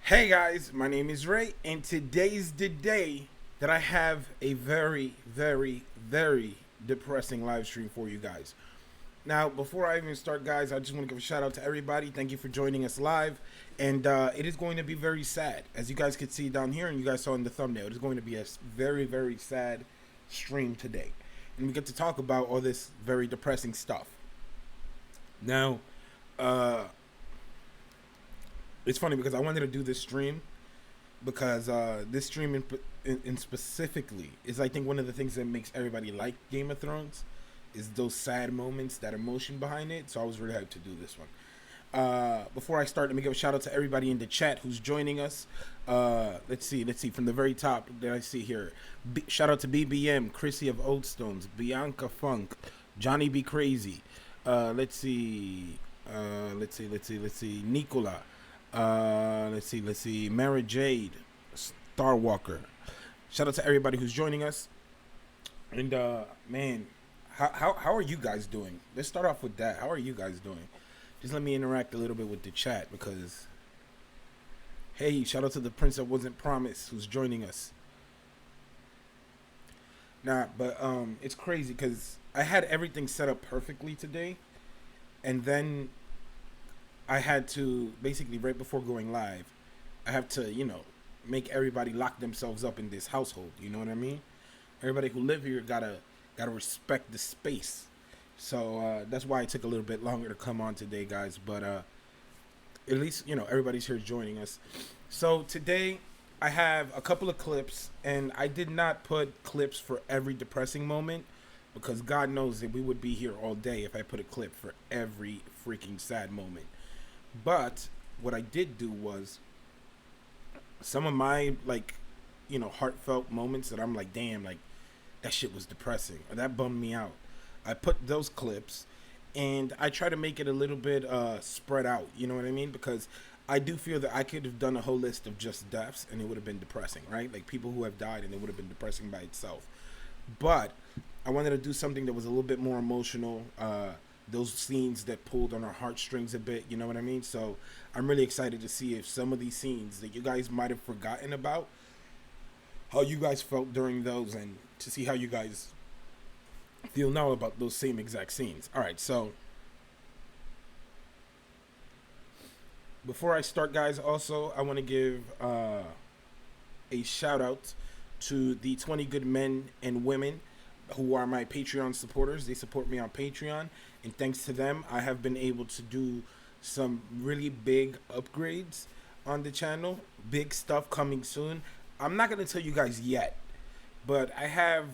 Hey guys, my name is Ray, and today's the day that I have a very, very, very depressing live stream for you guys. Now, before I even start, guys, I just want to give a shout out to everybody. Thank you for joining us live, and it is going to be very sad, as you guys could see down here, and you guys saw in the thumbnail. It is going to be a very, very sad stream today, and we get to talk about all this very depressing stuff. Now, uh, it's funny because I wanted to do this stream because this stream in specifically is, I think, one of the things that makes everybody like Game of Thrones is those sad moments, that emotion behind it. So I was really hyped to do this one. Before I start, let me give a shout out to everybody in the chat who's joining us. Let's see. From the very top that I see here, shout out to BBM, Chrissy of Oldstones, Bianca Funk, Johnny B Crazy. Let's see. Nicola. Let's see. Mara Jade, Star Walker. Shout out to everybody who's joining us. And man, how are you guys doing? Let's start off with that. How are you guys doing? Just let me interact a little bit with the chat because hey, shout out to the Prince that wasn't promised who's joining us. Nah, but it's crazy because I had everything set up perfectly today, and then I had to basically right before going live, I have to make everybody lock themselves up in this household. You know what I mean? Everybody who live here gotta respect the space. So that's why it took a little bit longer to come on today, guys. But at least everybody's here joining us. So today I have a couple of clips, and I did not put clips for every depressing moment because God knows that we would be here all day if I put a clip for every freaking sad moment. But what I did do was some of my heartfelt moments that I'm like, damn, like that shit was depressing or that bummed me out. I put those clips and I try to make it a little bit spread out, you know what I mean? Because I do feel that I could have done a whole list of just deaths and it would have been depressing, right? Like people who have died and it would have been depressing by itself. But I wanted to do something that was a little bit more emotional. Those scenes that pulled on our heartstrings a bit, you know what I mean? So I'm really excited to see if some of these scenes that you guys might have forgotten about, how you guys felt during those, and to see how you guys feel now about those same exact scenes. All right, so before I start, guys, also I want to give a shout out to the 20 good men and women who are my Patreon supporters. They support me on Patreon, and thanks to them, I have been able to do some really big upgrades on the channel. Big stuff coming soon. I'm not going to tell you guys yet, but I have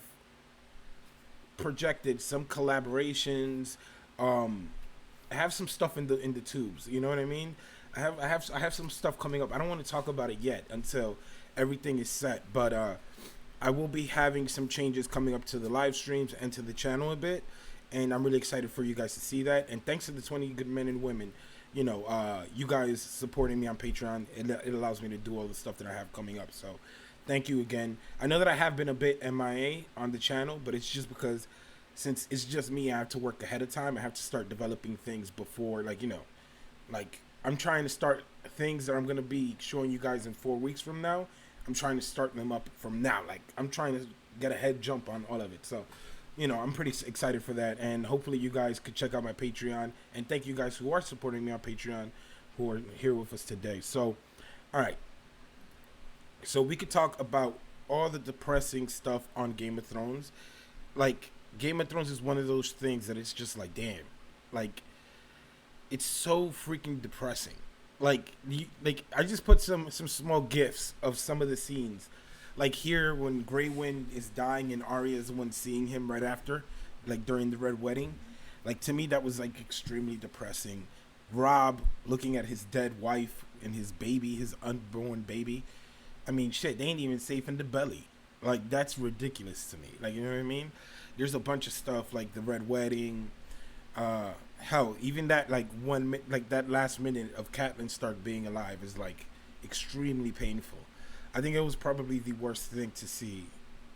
projected some collaborations. I have some stuff in the tubes. You know what I mean? I have some stuff coming up. I don't want to talk about it yet until everything is set, but I will be having some changes coming up to the live streams and to the channel a bit, and I'm really excited for you guys to see that. And thanks to the 20 good men and women, you guys supporting me on Patreon, it allows me to do all the stuff that I have coming up. So thank you again. I know that I have been a bit MIA on the channel, but it's just because since it's just me, I have to work ahead of time. I have to start developing things before, like I'm trying to start things that I'm going to be showing you guys in 4 weeks from now. I'm trying to start them up from now. Like, I'm trying to get a head jump on all of it. So, I'm pretty excited for that. And hopefully you guys could check out my Patreon. And thank you guys who are supporting me on Patreon who are here with us today. So, all right. So we could talk about all the depressing stuff on Game of Thrones. Like, Game of Thrones is one of those things that it's just like, damn. Like, it's so freaking depressing. Like I just put some small gifs of some of the scenes, like here when Grey Wind is dying and Arya is the one seeing him right after, like during the Red Wedding. Like to me that was like extremely depressing. Rob looking at his dead wife and his baby, his unborn baby. I mean, shit, they ain't even safe in the belly. Like that's ridiculous to me. Like, you know what I mean? There's a bunch of stuff like the Red Wedding. Hell, even that that last minute of Catelyn Stark being alive is like extremely painful. I think it was probably the worst thing to see.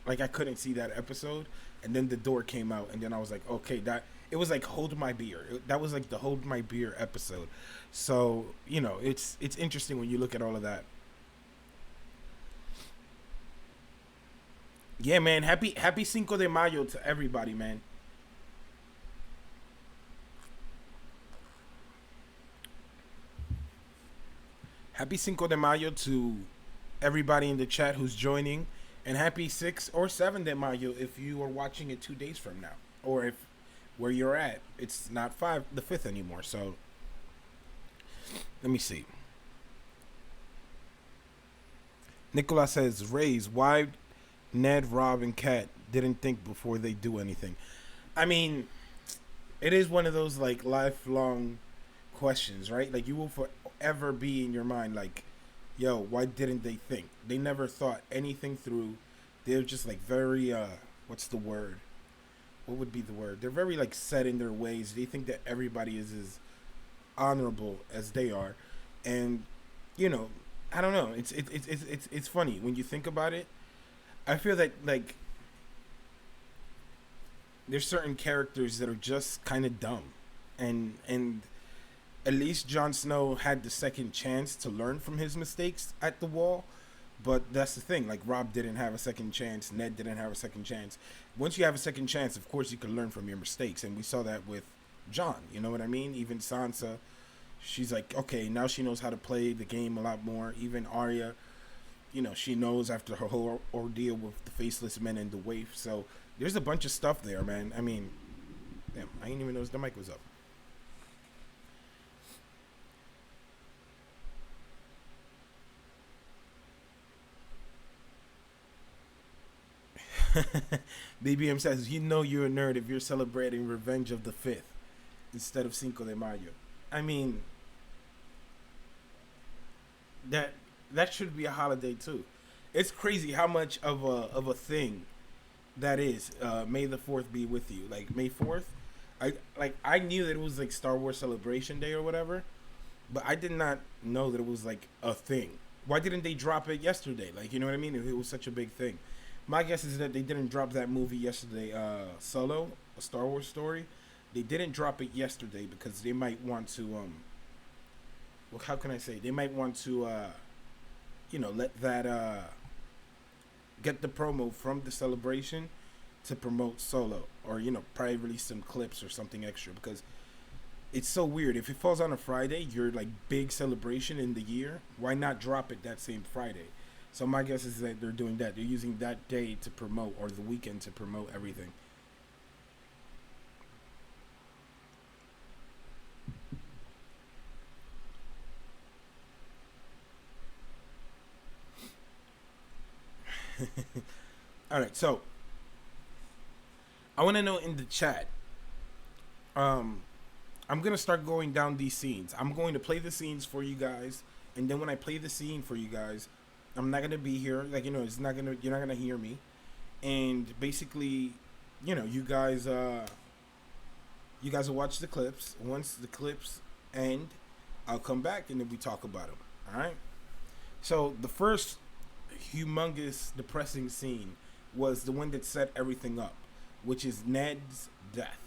Like I couldn't see that episode, and then the door came out, and then I was like, okay, that it was like Hold My Beer. That was like the Hold My Beer episode. So it's interesting when you look at all of that. Yeah, man. Happy Cinco de Mayo to everybody, man. Happy Cinco de Mayo to everybody in the chat who's joining, and happy 6 or 7 de Mayo if you are watching it 2 days from now, or if where you're at it's not the 5th anymore. So let me see. Nicola says, Rayz, why Ned, Rob, and Kat didn't think before they do anything? I mean, it is one of those like lifelong questions, right? Like you will forever be in your mind like, yo, why didn't they think? They never thought anything through. They're just like very what's the word? What would be the word? They're very like set in their ways. They think that everybody is as honorable as they are. And you know, I don't know. It's funny when you think about it. I feel that like there's certain characters that are just kind of dumb, and at least Jon Snow had the second chance to learn from his mistakes at the wall. But that's the thing. Like Rob didn't have a second chance. Ned didn't have a second chance. Once you have a second chance, of course you can learn from your mistakes, and we saw that with Jon. You know what I mean? Even Sansa, she's like, okay, now she knows how to play the game a lot more. Even Arya, you know, she knows after her whole ordeal with the faceless men and the waif. So there's a bunch of stuff there, man. I mean, damn, I didn't even notice the mic was up. BBM says, you know you're a nerd if you're celebrating Revenge of the 5th instead of Cinco de Mayo. I mean, that should be a holiday too. It's crazy how much of a thing that is. May the 4th be with you. Like May 4th, I knew that it was like Star Wars Celebration Day or whatever, but I did not know that it was like a thing. Why didn't they drop it yesterday? Like, you know what I mean? If it was such a big thing. My guess is that they didn't drop that movie yesterday, Solo, a Star Wars story. They didn't drop it yesterday because they might want to, well, how can I say? They might want to, you know, let that, get the promo from the celebration to promote Solo. Or, you know, probably release some clips or something extra because it's so weird. If it falls on a Friday, your, like, big celebration in the year, why not drop it that same Friday? So my guess is that they're doing that. They're using that day to promote, or the weekend to promote everything. All right, so I want to know in the chat. I'm gonna start going down these scenes. I'm going to play the scenes for you guys, and then when I play the scene for you guys, I'm not gonna be here. Like, you know, you're not gonna hear me. And basically, you know, you guys will watch the clips. Once the clips end, I'll come back and then we talk about them. All right. So the first humongous depressing scene was the one that set everything up, which is Ned's death.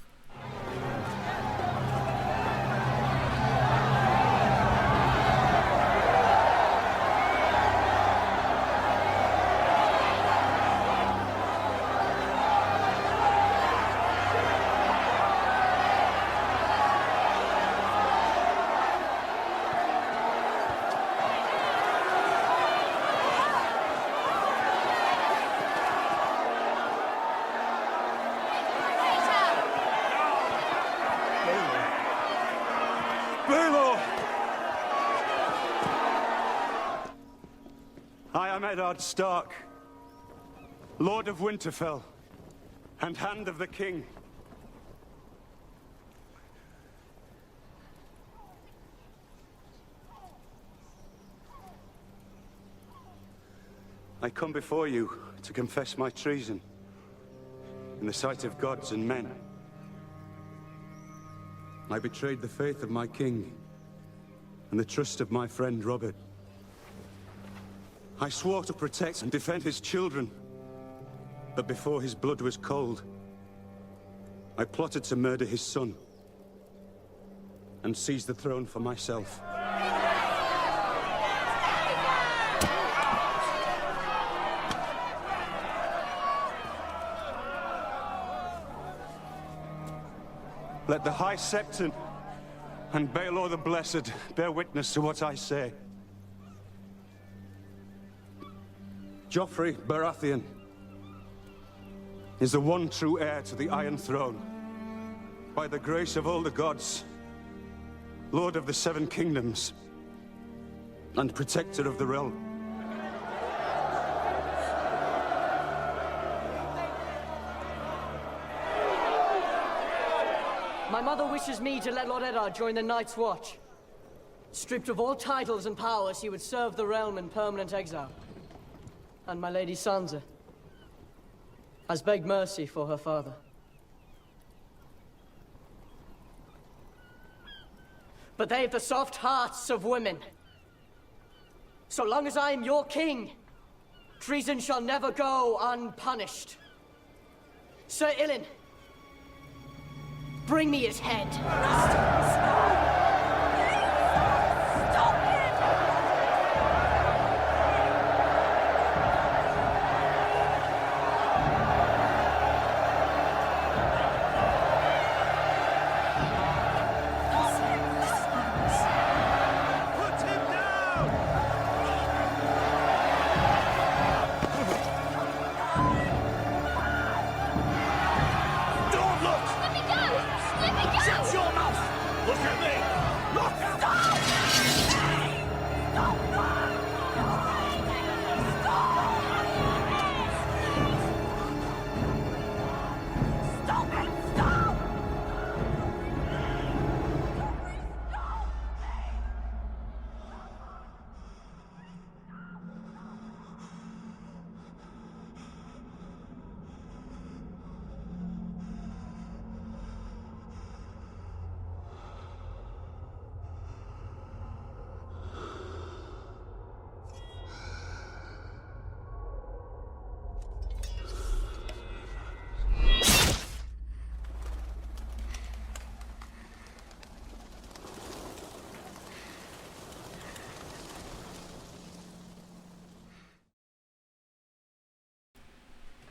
I am Eddard Stark, Lord of Winterfell, and Hand of the King. I come before you to confess my treason in the sight of gods and men. I betrayed the faith of my king and the trust of my friend Robert. I swore to protect and defend his children, but before his blood was cold, I plotted to murder his son and seize the throne for myself. Let the High Septon and Baelor the Blessed bear witness to what I say. Joffrey Baratheon is the one true heir to the Iron Throne. By the grace of all the gods, Lord of the Seven Kingdoms, and Protector of the Realm. My mother wishes me to let Lord Eddard join the Night's Watch. Stripped of all titles and powers, he would serve the realm in permanent exile. And my lady Sansa has begged mercy for her father. But they've the soft hearts of women. So long as I am your king, treason shall never go unpunished. Sir Ilyn, bring me his head.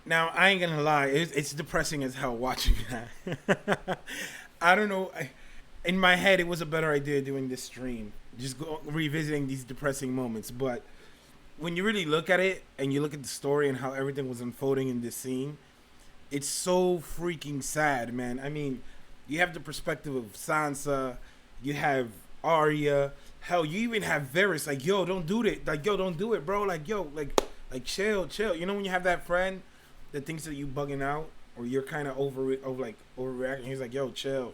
Now, I ain't gonna lie, it's depressing as hell watching that. I don't know. In my head, it was a better idea doing this stream, just revisiting these depressing moments. But when you really look at it and you look at the story and how everything was unfolding in this scene, it's so freaking sad, man. I mean, you have the perspective of Sansa, you have Arya, hell, you even have Varys. Like, yo, don't do it. Like, yo, don't do it, bro. Like, yo, like chill. You know when you have that friend that thinks that you bugging out or you're kind of overreacting. He's like, yo, chill.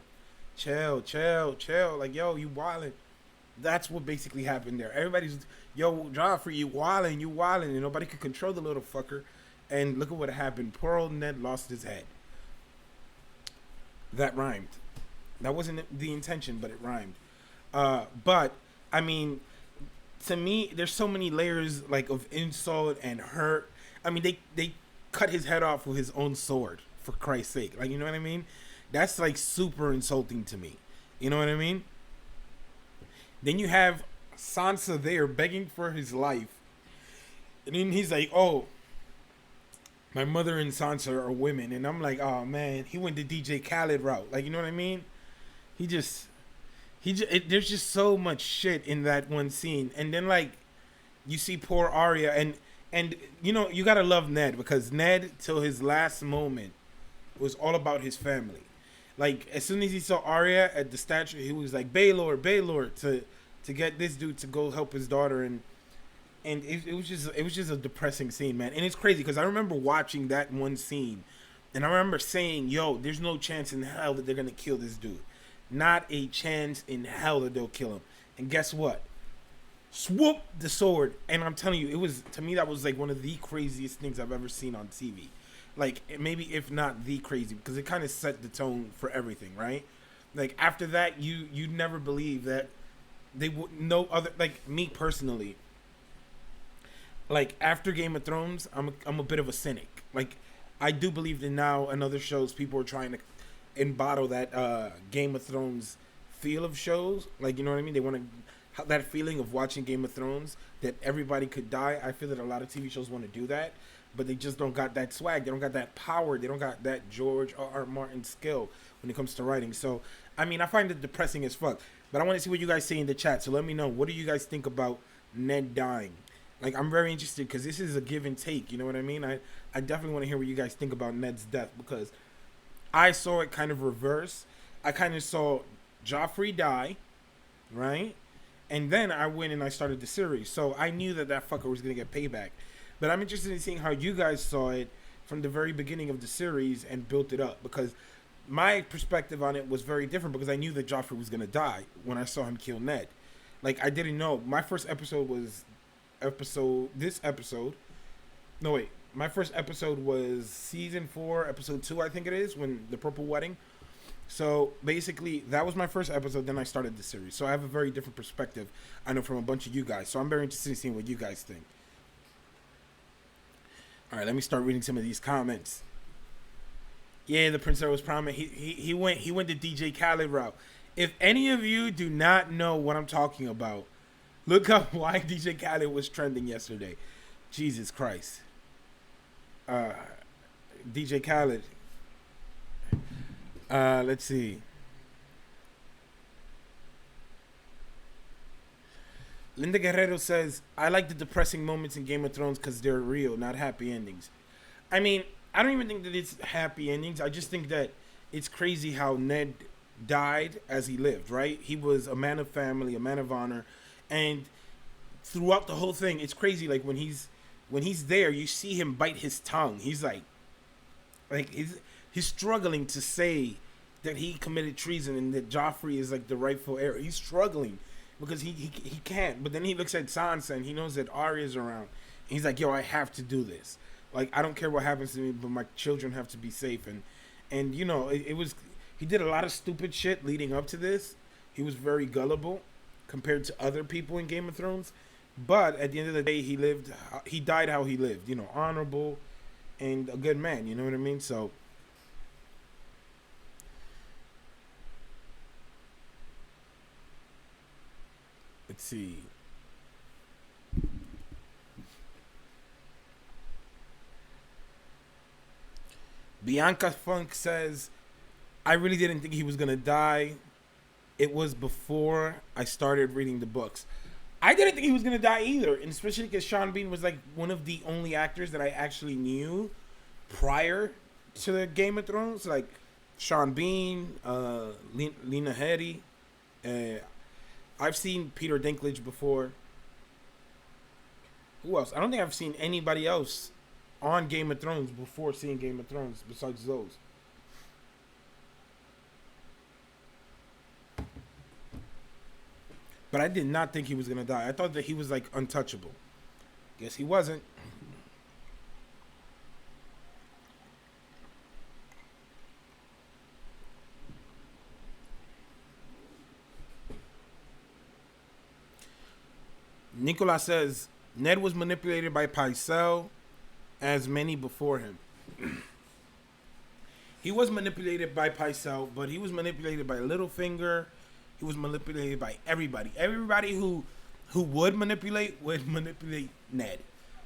Like, yo, you wildin'. That's what basically happened there. Everybody's, yo, Joffrey, you wildin', and nobody could control the little fucker. And look at what happened. Poor old Ned lost his head. That rhymed. That wasn't the intention, but it rhymed. But I mean, to me, there's so many layers like of insult and hurt. I mean, they cut his head off with his own sword, for Christ's sake. Like, you know what I mean? That's like super insulting to me. You know what I mean? Then you have Sansa there begging for his life. And then he's like, oh, my mother and Sansa are women. And I'm like, oh man, he went the DJ Khaled route. Like, you know what I mean? There's just so much shit in that one scene. And then like, you see poor Arya and you know, you gotta love Ned, because Ned, till his last moment, was all about his family. Like, as soon as he saw Arya at the statue, he was like, Baelor, to get this dude to go help his daughter. And it was just a depressing scene, man. And it's crazy, because I remember watching that one scene, and I remember saying, yo, there's no chance in hell that they're gonna kill this dude. Not a chance in hell that they'll kill him. And guess what? Swoop the sword, and I'm telling you, it was, to me, that was like one of the craziest things I've ever seen on TV. Like, maybe if not the crazy, because it kind of set the tone for everything, right? Like, after that, you never believe that they would, no other, like, me personally, like, after Game of Thrones, I'm a bit of a cynic. Like, I do believe that now in other shows, people are trying to embody that Game of Thrones feel of shows. Like, you know what I mean? They want to, that feeling of watching Game of Thrones, that everybody could die. I feel that a lot of TV shows want to do that, but they just don't got that swag. They don't got that power. They don't got that George R.R. Martin skill when it comes to writing. So, I mean, I find it depressing as fuck. But I want to see what you guys say in the chat. So let me know, what do you guys think about Ned dying? Like, I'm very interested, because this is a give and take. You know what I mean? I definitely want to hear what you guys think about Ned's death, because I saw it kind of reverse. I kind of saw Joffrey die, right? And then I went and I started the series. So I knew that fucker was going to get payback. But I'm interested in seeing how you guys saw it from the very beginning of the series and built it up. Because my perspective on it was very different, because I knew that Joffrey was going to die when I saw him kill Ned. Like, I didn't know. My first episode was my first episode was season 4, episode 2, I think it is, when the Purple Wedding. So basically, that was my first episode. Then I started the series. So I have a very different perspective, I know, from a bunch of you guys. So I'm very interested in seeing what you guys think. All right, let me start reading some of these comments. Yeah, the Prince was prominent. He went the DJ Khaled route. If any of you do not know what I'm talking about, look up why DJ Khaled was trending yesterday. Jesus Christ. DJ Khaled. Let's see. Linda Guerrero says, I like the depressing moments in Game of Thrones because they're real, not happy endings. I mean, I don't even think that it's happy endings. I just think that it's crazy how Ned died as he lived, right? He was a man of family, a man of honor. And throughout the whole thing, it's crazy. Like, when he's there, you see him bite his tongue. He's like he's struggling to say that he committed treason and that Joffrey is like the rightful heir. He's struggling because he can't. But then he looks at Sansa and he knows that Arya's around. And he's like, yo, I have to do this. Like, I don't care what happens to me, but my children have to be safe. And you know, it was, he did a lot of stupid shit leading up to this. He was very gullible compared to other people in Game of Thrones. But at the end of the day, he died how he lived, you know, honorable and a good man, you know what I mean? So let's see. Bianca Funk says, I really didn't think he was going to die. It was before I started reading the books. I didn't think he was going to die either. And especially because Sean Bean was like one of the only actors that I actually knew prior to the Game of Thrones. Like Sean Bean, Lena Headey. I've seen Peter Dinklage before. Who else? I don't think I've seen anybody else on Game of Thrones before seeing Game of Thrones besides those. But I did not think he was going to die. I thought that he was like untouchable. Guess he wasn't. Nicola says, Ned was manipulated by Pycelle, as many before him. He was manipulated by Pycelle, but he was manipulated by Littlefinger. He was manipulated by everybody. Everybody who would manipulate Ned.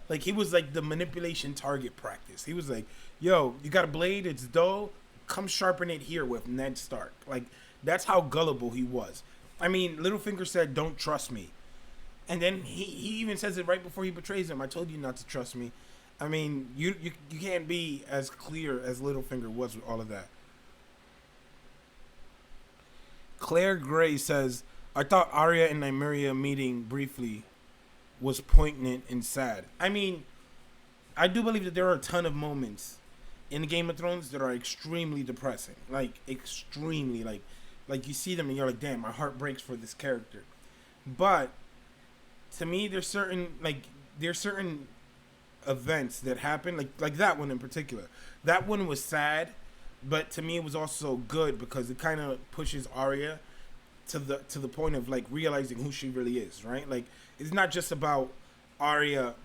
Like, he was like the manipulation target practice. He was like, yo, you got a blade, it's dull, come sharpen it here with Ned Stark. Like, that's how gullible he was. I mean, Littlefinger said, don't trust me. And then he even says it right before he betrays him. I told you not to trust me. I mean, you can't be as clear as Littlefinger was with all of that. Claire Gray says, I thought Arya and Nymeria meeting briefly was poignant and sad. I mean, I do believe that there are a ton of moments in Game of Thrones that are extremely depressing. Like, extremely. Like you see them and you're like, damn, my heart breaks for this character. But to me, there's certain events that happen, like that one in particular. That one was sad, but to me it was also good because it kind of pushes Arya to the point of like realizing who she really is, right? Like, it's not just about Arya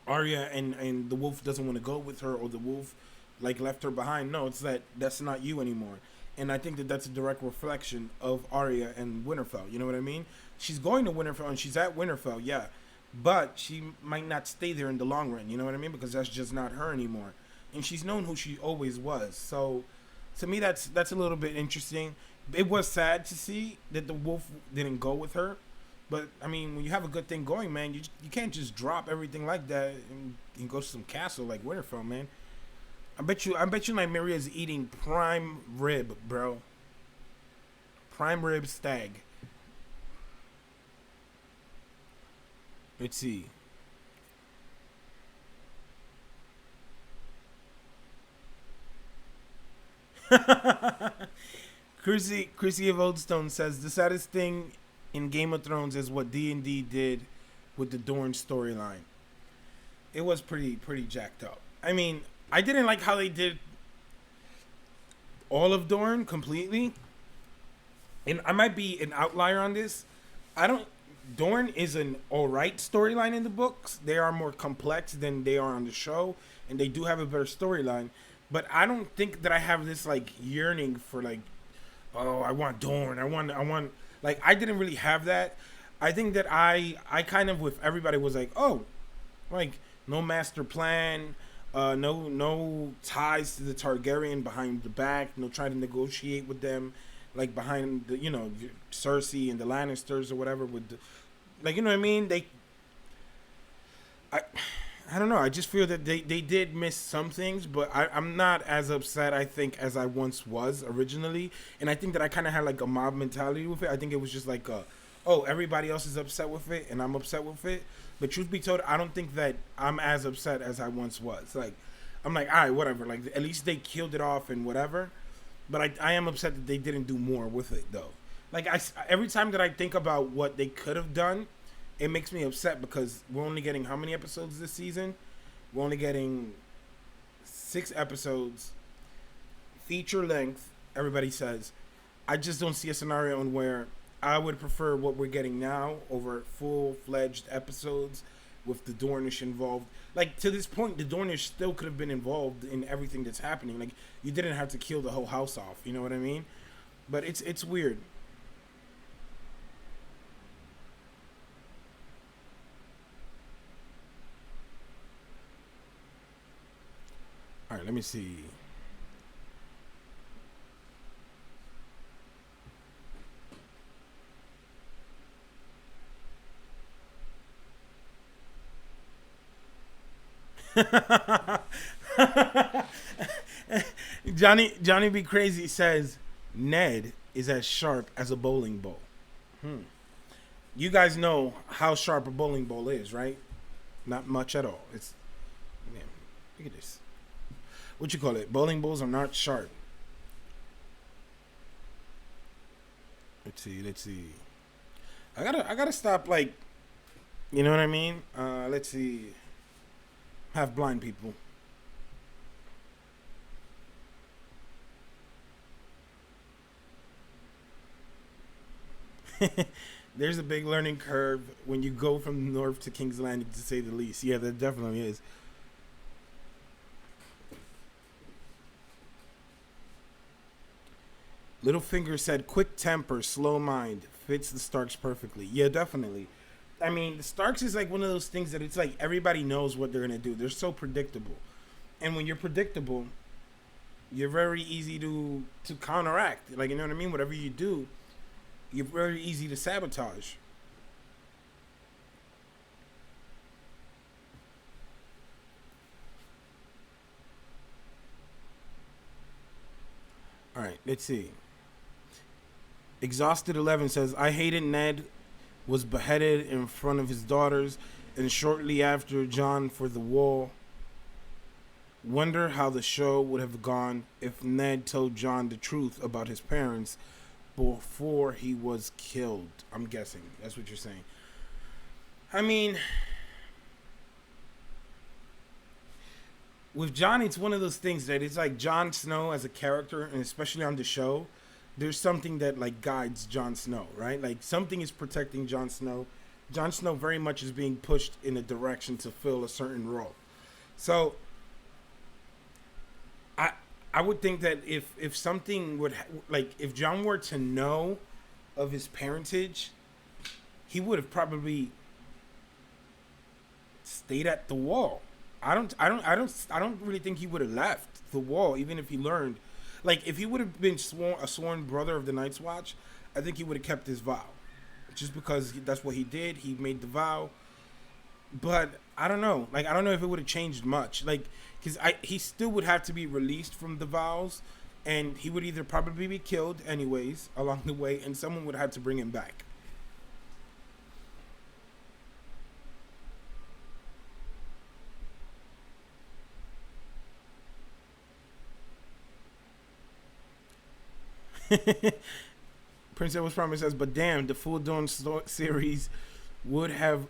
and the wolf doesn't want to go with her, or the wolf like left her behind. No, it's that's not you anymore. And I think that that's a direct reflection of Arya and Winterfell. You know what I mean? She's going to Winterfell and she's at Winterfell, yeah. But she might not stay there in the long run, you know what I mean? Because that's just not her anymore. And she's known who she always was. So, to me, that's a little bit interesting. It was sad to see that the wolf didn't go with her. But, I mean, when you have a good thing going, man, you can't just drop everything like that and go to some castle like Winterfell, man. I bet you Nymeria is eating prime rib, bro. Prime rib stag. Let's see. Chrissy of Oldstone says the saddest thing in Game of Thrones is what D&D did with the Dorne storyline. It was pretty jacked up. I mean, I didn't like how they did all of Dorne completely, and I might be an outlier on this. I don't. Dorne is an alright storyline in the books. They are more complex than they are on the show, and they do have a better storyline. But I don't think that I have this like yearning for like, oh, I want Dorne. I want. Like I didn't really have that. I think that I kind of with everybody was like, oh, like no master plan, no ties to the Targaryen behind the back, no trying to negotiate with them, like behind the Cersei and the Lannisters or whatever with, like you know what I mean? I don't know. I just feel that they did miss some things, but I'm not as upset, I think, as I once was originally. And I think that I kind of had like a mob mentality with it. I think it was just like, oh, everybody else is upset with it and I'm upset with it. But truth be told, I don't think that I'm as upset as I once was. Like, I'm like, all right, whatever. Like, at least they killed it off and whatever. But I am upset that they didn't do more with it, though. Like, every time that I think about what they could have done, it makes me upset because we're only getting how many episodes this season? We're only getting 6 episodes, feature length, everybody says. I just don't see a scenario in where I would prefer what we're getting now over full-fledged episodes with the Dornish involved. Like, to this point, the Dornish still could have been involved in everything that's happening. Like, you didn't have to kill the whole house off, you know what I mean? But it's weird. All right, let me see. Johnny Be Crazy says Ned is as sharp as a bowling ball. You guys know how sharp a bowling ball is, right? Not much at all. It's man, look at this. What you call it? Bowling balls are not sharp. Let's see. I gotta stop, like, you know what I mean? Let's see. Half blind people. There's a big learning curve when you go from North to King's Landing, to say the least. Yeah, there definitely is. Littlefinger said, quick temper, slow mind, fits the Starks perfectly. Yeah, definitely. I mean, the Starks is like one of those things that it's like everybody knows what they're going to do. They're so predictable. And when you're predictable, you're very easy to counteract. Like, you know what I mean? Whatever you do, you're very easy to sabotage. All right, let's see. Exhausted 11 says, I hated Ned was beheaded in front of his daughters and shortly after Jon for the wall. Wonder how the show would have gone if Ned told Jon the truth about his parents before he was killed. I'm guessing that's what you're saying. I mean, with Jon, it's one of those things that it's like Jon Snow as a character, and especially on the show, there's something that like guides Jon Snow, right? Like something is protecting Jon Snow. Jon Snow very much is being pushed in a direction to fill a certain role. So I would think that if something would like if Jon were to know of his parentage, he would have probably stayed at the wall. I don't really think he would have left the wall, even if he learned. Like, if he would have been a sworn brother of the Night's Watch, I think he would have kept his vow. Just because that's what he did. He made the vow. But, I don't know. Like, I don't know if it would have changed much. Like, because he still would have to be released from the vows. And he would either probably be killed anyways along the way. And someone would have to bring him back. Prince Edward's Promise says, but damn, the full Dawn series would have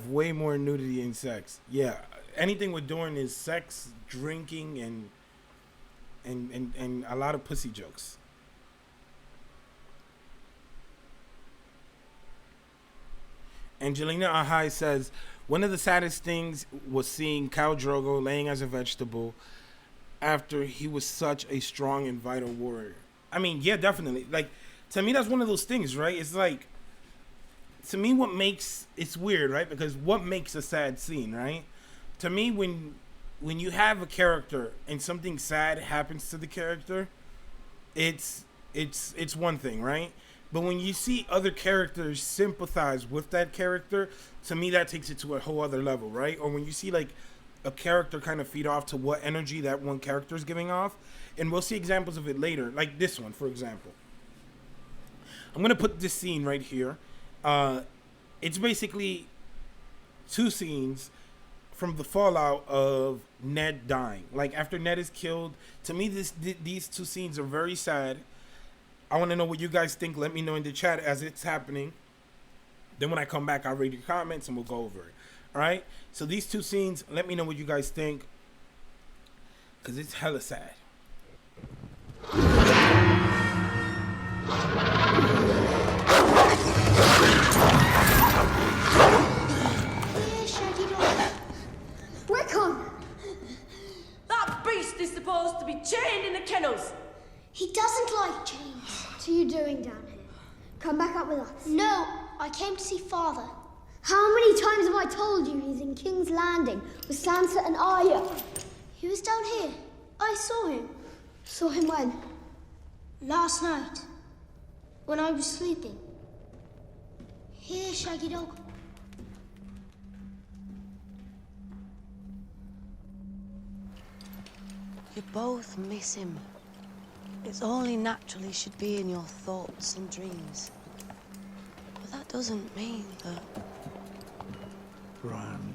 way more nudity and sex. Yeah, anything with Dawn is sex, drinking, and and a lot of pussy jokes. Angelina Ahai says, one of the saddest things was seeing Khal Drogo laying as a vegetable after he was such a strong and vital warrior. I mean, yeah, definitely. Like, to me, that's one of those things, right? It's like, to me, what makes, it's weird, right? Because what makes a sad scene, right? To me, when you have a character and something sad happens to the character, it's one thing, right? But when you see other characters sympathize with that character, to me that takes it to a whole other level, right? Or when you see like a character kind of feed off to what energy that one character is giving off, and we'll see examples of it later, like this one, for example. I'm gonna put this scene right here. It's basically two scenes from the fallout of Ned dying. Like after Ned is killed, to me these two scenes are very sad. I want to know what you guys think. Let me know in the chat as it's happening. Then when I come back, I'll read your comments and we'll go over it. All right? So these two scenes, let me know what you guys think. Because it's hella sad. Wickham! That beast is supposed to be chained in the kennels. He doesn't like chains. What are you doing down here? Come back up with us. No, I came to see Father. How many times have I told you he's in King's Landing with Sansa and Arya? He was down here. I saw him. Saw him when? Last night. When I was sleeping. Here, Shaggy Dog. You both miss him. It's only natural he should be in your thoughts and dreams. But that doesn't mean that... Brian.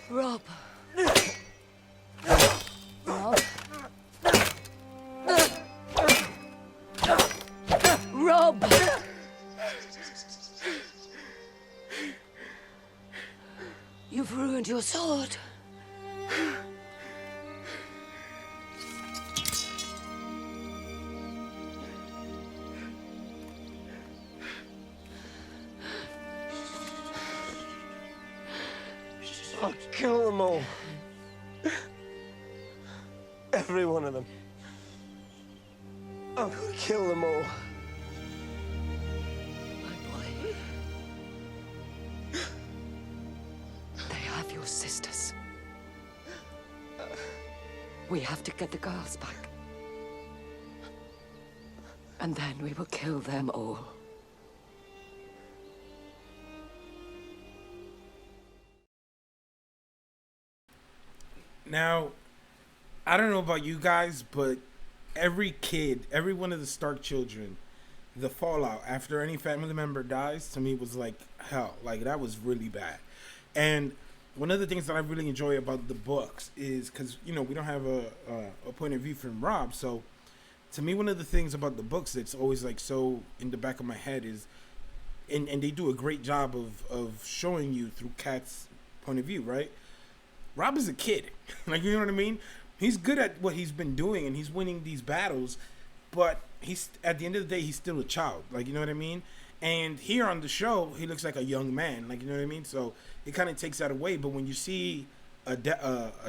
Rob. Rob. Rob! You've ruined your sword. I'll kill them all. Every one of them. I'm gonna kill them all. My boy. They have your sisters. We have to get the girls back. And then we will kill them all. Now, I don't know about you guys, but every kid, every one of the Stark children, the fallout after any family member dies, to me was like hell. Like, that was really bad. And one of the things that I really enjoy about the books is because, you know, we don't have a point of view from Rob. So to me, one of the things about the books that's always like so in the back of my head is, and they do a great job of showing you through Kat's point of view, right? Rob is a kid. Like, you know what I mean? He's good at what he's been doing and he's winning these battles, but he's, at the end of the day, he's still a child. Like, you know what I mean? And here on the show, he looks like a young man. Like, you know what I mean? So it kind of takes that away. But when you see a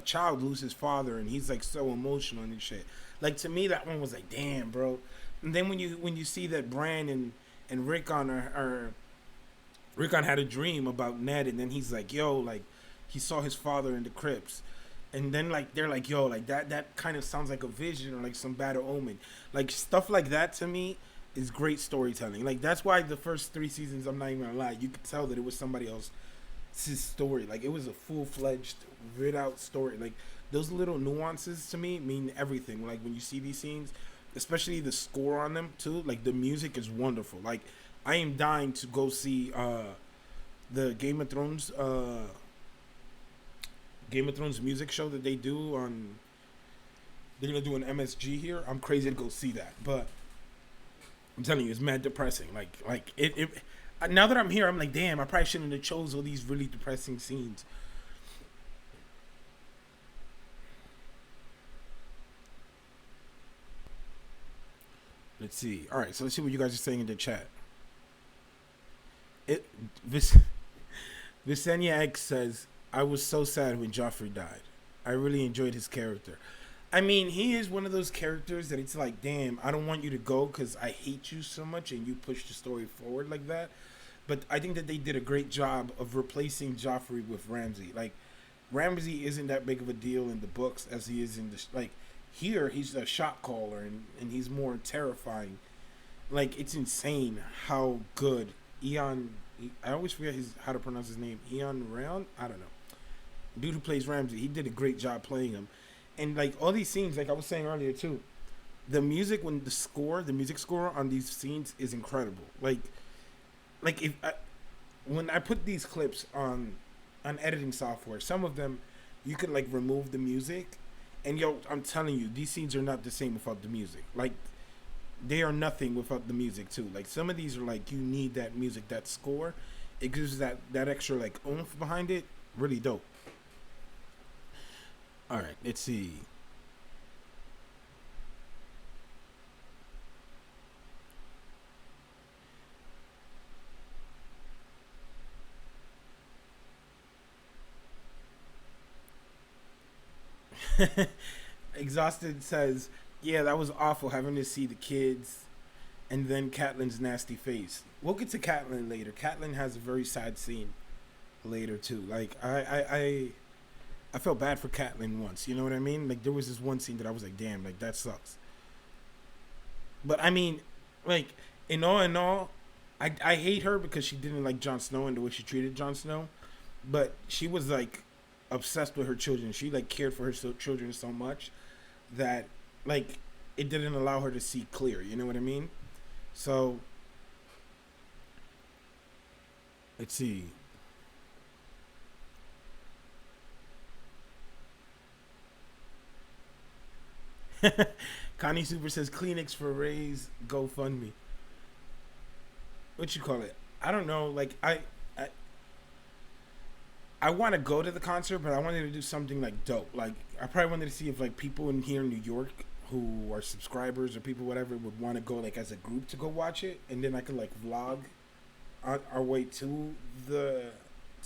child lose his father and he's like so emotional and shit, like, to me, that one was like, damn, bro. And then when you see that Bran and Rickon are Rickon had a dream about Ned, and then he's like, yo, like he saw his father in the crypts. And then like they're like, yo, like that kind of sounds like a vision or like some bad omen. Like stuff like that to me is great storytelling. Like that's why the first 3 seasons, I'm not even gonna lie, you could tell that it was somebody else's story. Like it was a full-fledged, writ out story. Like those little nuances to me mean everything. Like when you see these scenes, especially the score on them too, like the music is wonderful. Like I am dying to go see the Game of Thrones music show that they do on. They're gonna do an MSG here. I'm crazy to go see that, but I'm telling you, it's mad depressing. Like it. Now that I'm here, I'm like, damn, I probably shouldn't have chose all these really depressing scenes. Let's see. All right, so let's see what you guys are saying in the chat. Visenya X says, I was so sad when Joffrey died. I really enjoyed his character. I mean, he is one of those characters that it's like, damn, I don't want you to go because I hate you so much and you push the story forward like that. But I think that they did a great job of replacing Joffrey with Ramsay. Like, Ramsay isn't that big of a deal in the books as he is in the... Like, here, he's a shot caller and he's more terrifying. Like, it's insane how good Eon... I always forget how to pronounce his name. Eon Round? I don't know. Dude who plays Ramsay, he did a great job playing him. And, like, all these scenes, like I was saying earlier, too, the music, the music score on these scenes is incredible. Like when I put these clips on editing software, some of them, you could, like, remove the music. And, yo, I'm telling you, these scenes are not the same without the music. Like, they are nothing without the music, too. Like, some of these are, like, you need that music, that score. It gives that extra, like, oomph behind it. Really dope. All right, let's see. Exhausted says, yeah, that was awful having to see the kids and then Catelyn's nasty face. We'll get to Catelyn later. Catelyn has a very sad scene later too. Like I felt bad for Catelyn once, you know what I mean? Like there was this one scene that I was like, damn, like that sucks. But I mean, like in all, I hate her because she didn't like Jon Snow and the way she treated Jon Snow. But she was like obsessed with her children. She like cared for her children so much that like it didn't allow her to see clear, you know what I mean? So let's see. Connie Super says Kleenex for Rayz GoFundMe. What you call it? I don't know. Like I want to go to the concert, but I wanted to do something like dope. Like I probably wanted to see if like people in here in New York who are subscribers or people whatever would want to go like as a group to go watch it, and then I could like vlog our way to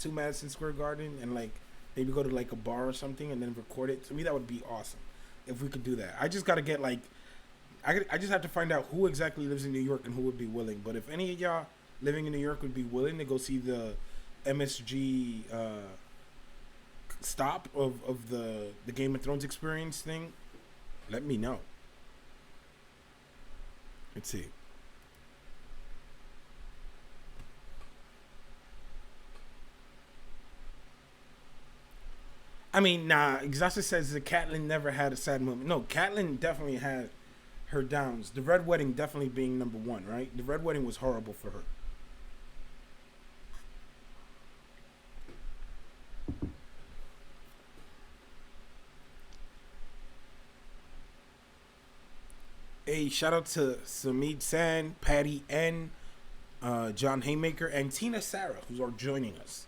Madison Square Garden and like maybe go to like a bar or something and then record it. To me, that would be awesome if we could do that. I just got to get like I just have to find out who exactly lives in New York and who would be willing. But if any of y'all living in New York would be willing to go see the MSG stop of the Game of Thrones experience thing, let me know. Let's see. I mean, nah, Exhausted says that Catelyn never had a sad moment. No, Catelyn definitely had her downs. The Red Wedding definitely being number one, right? The Red Wedding was horrible for her. Hey, shout out to Samid San, Patty N, John Haymaker, and Tina Sarah, who are joining us.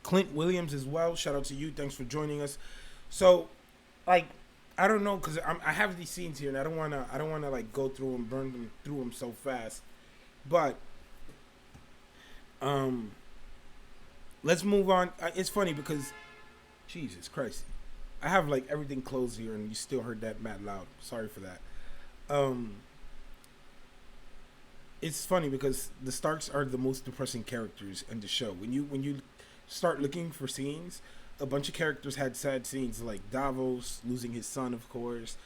Clint Williams as well. Shout out to you. Thanks for joining us. So, like, I don't know, cause I have these scenes here, and I don't wanna like go through and burn them through them so fast. But, let's move on. It's funny because, Jesus Christ, I have like everything closed here, and you still heard that mad loud. Sorry for that. it's funny because the Starks are the most depressing characters in the show. When you start looking for scenes, a bunch of characters had sad scenes, like Davos losing his son, of course.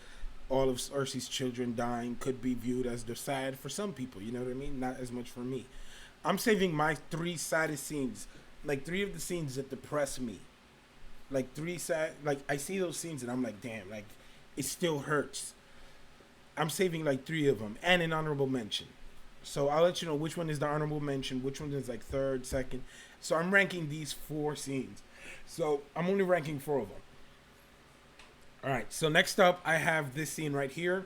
All of Cersei's children dying could be viewed as they're sad for some people. You know what I mean? Not as much for me. I'm saving my 3 saddest scenes, like 3 of the scenes that depress me. Like 3 sad, like I see those scenes and I'm like, damn, like it still hurts. I'm saving like 3 of them and an honorable mention. So I'll let you know which one is the honorable mention, which one is like third, second. So I'm ranking these 4 scenes. So I'm only ranking 4 of them. All right. So next up, I have this scene right here.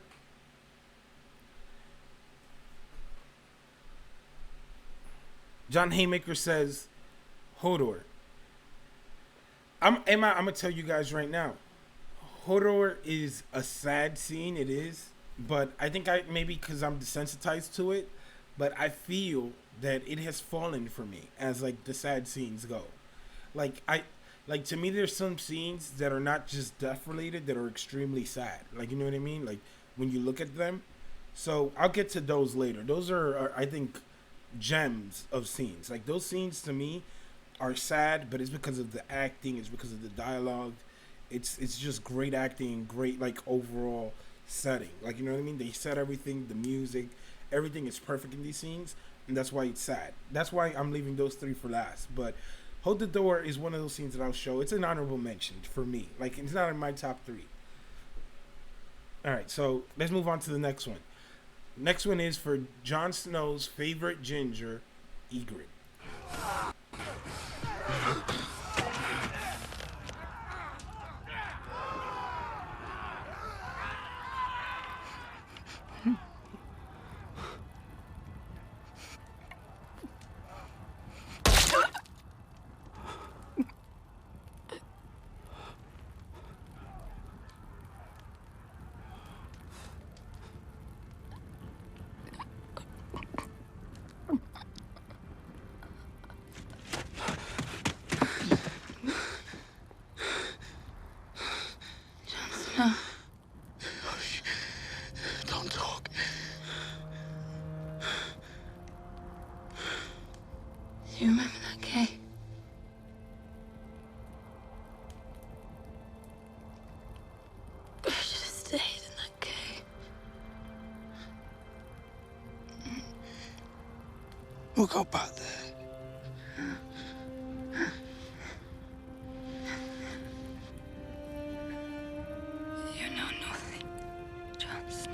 John Haymaker says, Hodor. I'm gonna tell you guys right now. Hodor is a sad scene. It is, but I think maybe because I'm desensitized to it, but I feel that it has fallen for me as like the sad scenes go. Like to me, there's some scenes that are not just death related that are extremely sad. Like, you know what I mean? Like when you look at them. So I'll get to those later. Those are I think gems of scenes. Like those scenes to me are sad, but it's because of the acting, it's because of the dialogue. It's just great acting, great like overall setting. Like, you know what I mean? They set everything, the music, everything is perfect in these scenes, and that's why it's sad. That's why I'm leaving those 3 for last. But Hold the Door is one of those scenes that I'll show. It's an honorable mention for me. Like, it's not in my top 3. All right, so let's move on to the next one. Next one is for Jon Snow's favorite ginger, Ygritte. Don't talk. You remember that cave? I should have stayed in that cave. We'll go back there. You know nothing, Jon Snow.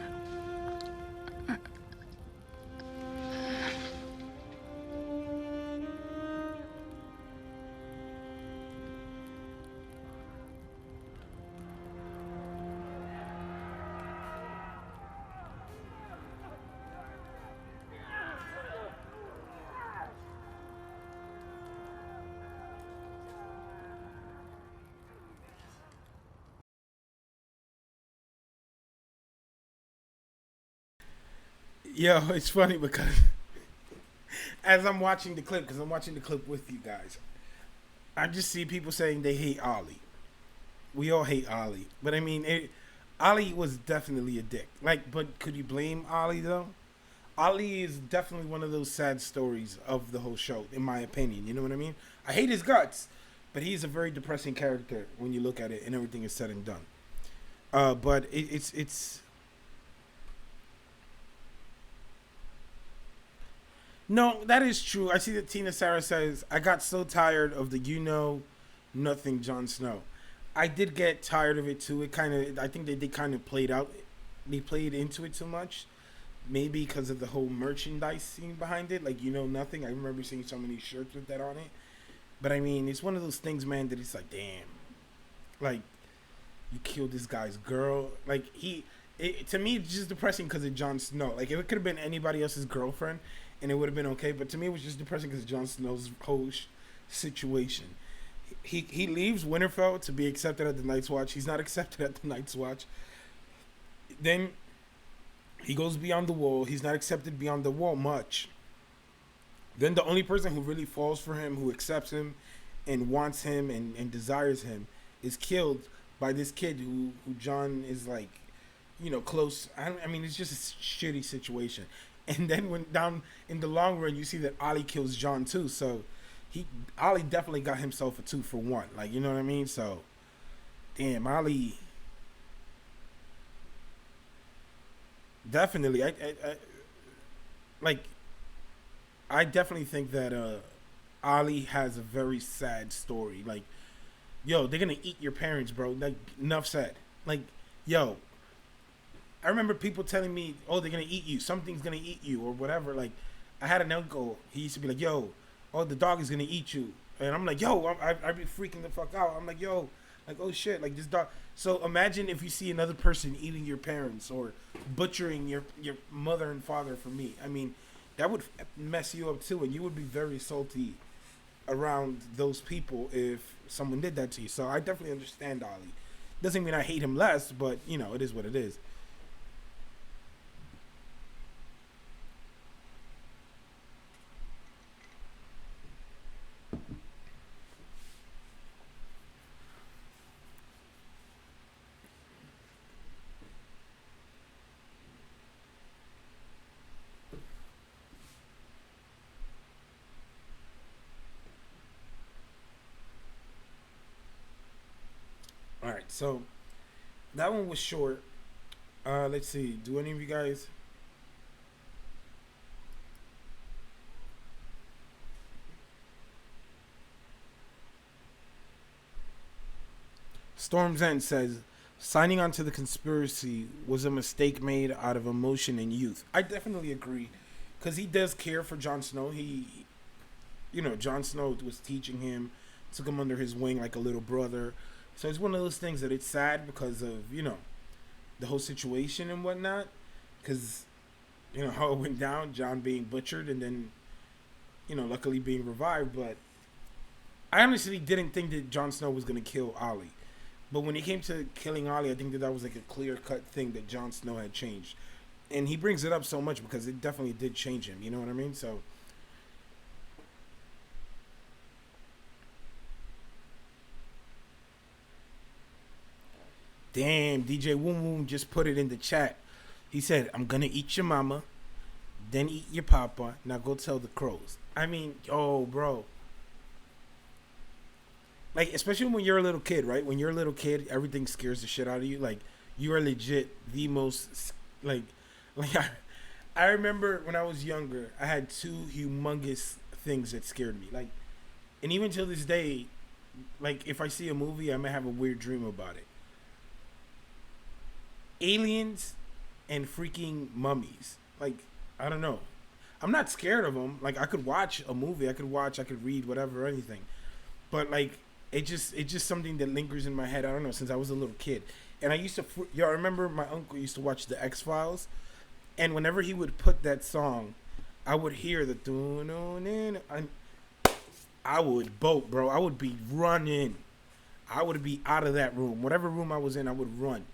Yo, it's funny because as I'm watching the clip, because I'm watching the clip with you guys, I just see people saying they hate Ollie. We all hate Ollie. But I mean, Ollie was definitely a dick. Like, but could you blame Ollie though? Ollie is definitely one of those sad stories of the whole show, in my opinion. You know what I mean? I hate his guts, but he's a very depressing character when you look at it and everything is said and done. But it's no, that is true. I see that Tina Sarah says, I got so tired of the nothing Jon Snow. I did get tired of it too. It kind of, I think they kind of played into it too much. Maybe because of the whole merchandise scene behind it. Like, nothing. I remember seeing so many shirts with that on it. But I mean, it's one of those things, man, that it's like, damn. Like, you killed this guy's girl. Like, to me, it's just depressing because of Jon Snow. Like, if it could have been anybody else's girlfriend, and it would have been okay, but to me it was just depressing because of Jon Snow's whole situation. He leaves Winterfell to be accepted at the Night's Watch. He's not accepted at the Night's Watch. Then he goes beyond the wall. He's not accepted beyond the wall much. Then the only person who really falls for him, who accepts him and wants him and desires him, is killed by this kid who Jon is like, close. I mean, it's just a shitty situation. And then when down in the long run, you see that Ali kills John too. So Ali definitely got himself a 2-for-1. Like, you know what I mean? So, damn, Ali. Definitely, I definitely think that Ali has a very sad story. Like, yo, they're gonna eat your parents, bro. Like, enough said. Like, yo, I remember people telling me, oh, they're gonna eat you. Something's gonna eat you or whatever. Like, I had an uncle. He used to be like, yo, oh, the dog is gonna eat you. And I'm like, yo, I'd be freaking the fuck out. I'm like, yo, like, oh shit, like this dog. So imagine if you see another person eating your parents or butchering your mother and father for meat. I mean, that would mess you up too, and you would be very salty around those people if someone did that to you. So I definitely understand Ali. Doesn't mean I hate him less, but you know, it is what it is. All right, so that one was short. Let's see. Do any of you guys? Storm's End says, signing on to the conspiracy was a mistake made out of emotion and youth. I definitely agree, because he does care for Jon Snow. Jon Snow was teaching him, took him under his wing like a little brother. So it's one of those things that it's sad because of, the whole situation and whatnot. Because, how it went down, Jon being butchered and then, luckily being revived. But I honestly didn't think that Jon Snow was going to kill Ollie. But when it came to killing Ollie, I think that was like a clear-cut thing that Jon Snow had changed. And he brings it up so much because it definitely did change him. You know what I mean? So damn, DJ Woom Woom just put it in the chat. He said, I'm going to eat your mama, then eat your papa. Now go tell the crows. I mean, oh, bro. Like, especially when you're a little kid, right? When you're a little kid, everything scares the shit out of you. Like, you are legit the most, I remember when I was younger, I had two humongous things that scared me. Like, and even till this day, like, if I see a movie, I may have a weird dream about it. Aliens and freaking mummies. Like, I don't know. I'm not scared of them. Like, I could watch a movie, I could read whatever, anything. But like, it's just something that lingers in my head. I don't know, since I was a little kid. And I used to, I remember my uncle used to watch the X-Files, and whenever he would put that song, I would hear the I would bolt, bro. I would be running. I would be out of that room. Whatever room I was in, I would run.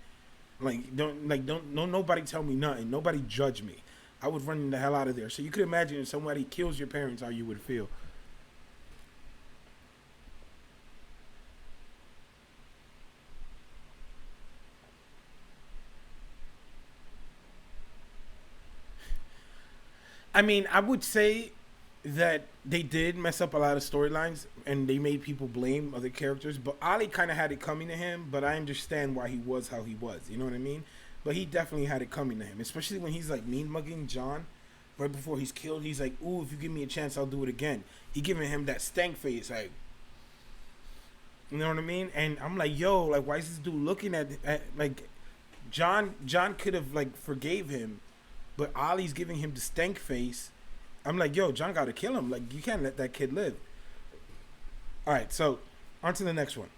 Don't nobody tell me nothing. Nobody judge me. I would run the hell out of there. So you could imagine if somebody kills your parents, how you would feel. I mean, I would say that they did mess up a lot of storylines and they made people blame other characters, but Ali kind of had it coming to him, but I understand why he was how he was, you know what I mean? But he definitely had it coming to him, especially when he's like mean mugging Jon right before he's killed. He's like, ooh, if you give me a chance, I'll do it again. He giving him that stank face, like, you know what I mean? And I'm like, yo, like, why is this dude looking at like, Jon could have like forgave him, but Ollie's giving him the stank face. I'm like, yo, Jon gotta kill him. Like, you can't let that kid live. All right, so on to the next one.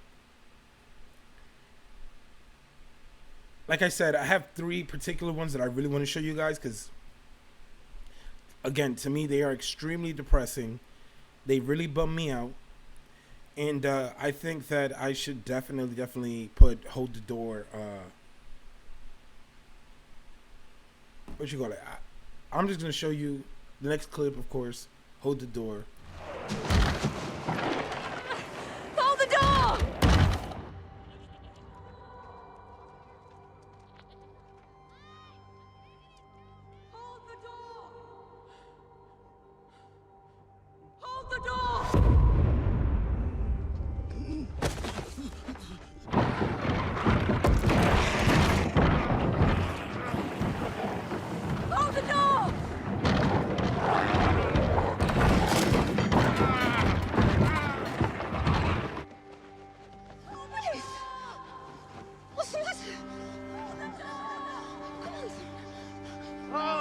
Like I said, I have three particular ones that I really want to show you guys because, again, to me, they are extremely depressing. They really bum me out. And I think that I should definitely put Hold the Door. What you call it? I'm just going to show you the next clip, of course. Hold the Door. Hold the door! Hold the door!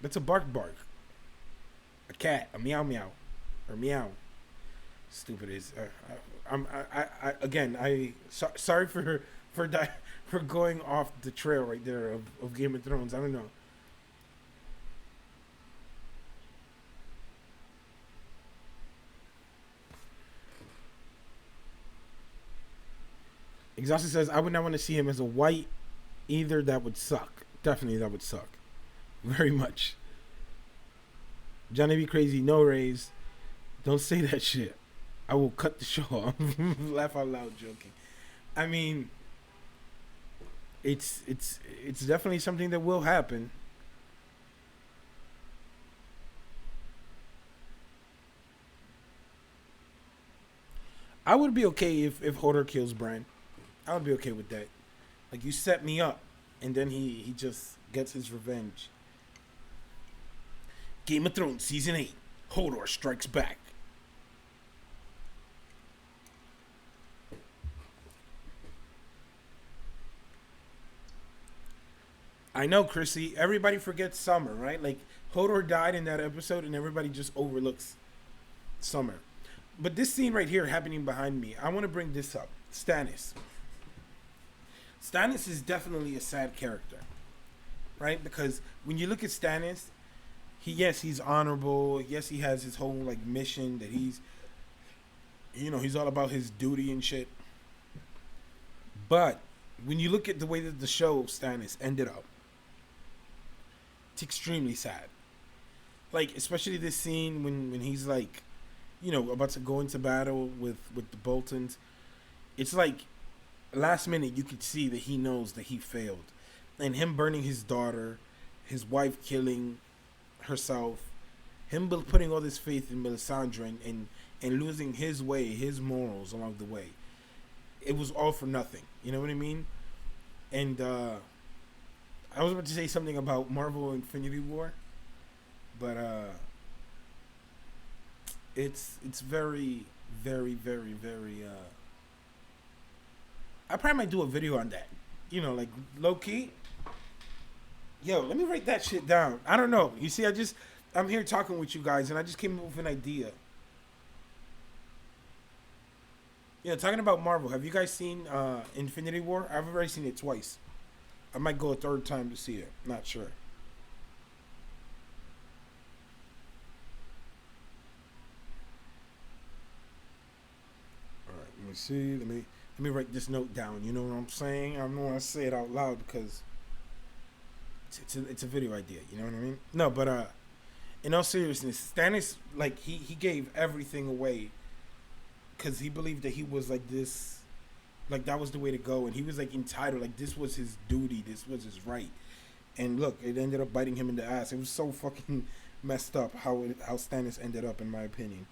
That's a bark bark. A cat. A meow meow. Or meow. Stupid is. Sorry for going off the trail right there of Game of Thrones. I don't know. Exhausted says, I would not want to see him as a white either. That would suck. Definitely that would suck. Very much. Johnny be crazy. No Rayz. Don't say that shit. I will cut the show off. Laugh out loud joking. I mean, it's definitely something that will happen. I would be okay if Hodor kills Bran. I would be okay with that. Like, you set me up, and then he just gets his revenge. Game of Thrones Season 8. Hodor strikes back. I know, Chrissy. Everybody forgets Summer, right? Like, Hodor died in that episode, and everybody just overlooks Summer. But this scene right here happening behind me, I want to bring this up. Stannis. Stannis is definitely a sad character, right? Because when you look at Stannis, he's honorable. Yes, he has his whole like mission that he's all about his duty and shit. But when you look at the way that the show Stannis ended up, it's extremely sad. Like, especially this scene when he's like, about to go into battle with the Boltons. It's like last minute you could see that he knows that he failed. And him burning his daughter, his wife killing herself, him putting all this faith in Melisandre and losing his way, his morals along the way. It was all for nothing. You know what I mean? And I was about to say something about Marvel Infinity War, but it's very, very, very, very I probably might do a video on that. Like low key. Yo, let me write that shit down. I don't know. You see, I'm here talking with you guys, and I just came up with an idea. Talking about Marvel, have you guys seen Infinity War? I've already seen it twice. I might go a third time to see it. Not sure. All right, let me see. Let me write this note down. You know what I'm saying? I don't want to say it out loud because it's a video idea. You know what I mean? No, but in all seriousness, Stannis, like, he gave everything away because he believed that he was like this, like that was the way to go, and he was like entitled, like this was his duty, this was his right. And look, it ended up biting him in the ass. It was so fucking messed up how Stannis ended up, in my opinion.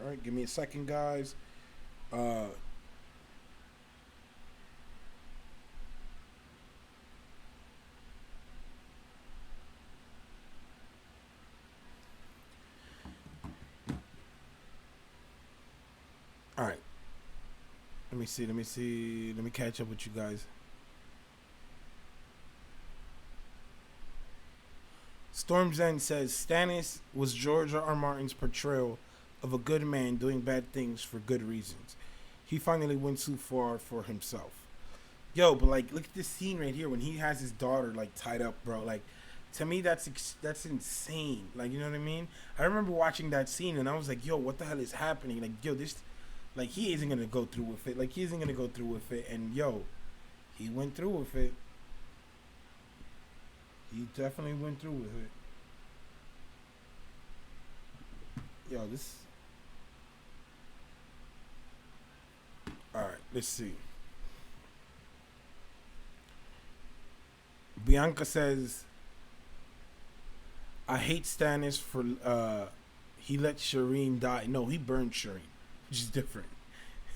All right, give me a second, guys. All right. Let me see. Let me catch up with you guys. Storm's End says Stannis was George R. Martin's portrayal of a good man doing bad things for good reasons. He finally went too far for himself. Yo, but like, look at this scene right here when he has his daughter like tied up, bro. Like, to me, that's insane. Like, you know what I mean? I remember watching that scene and I was like, yo, what the hell is happening? Like, yo, this, like, he isn't gonna go through with it. Like, he isn't gonna go through with it. And yo, he went through with it. He definitely went through with it. Yo, this. Alright, let's see. Bianca says, I hate Stannis for, he let Shireen die. No, he burned Shireen, which is different.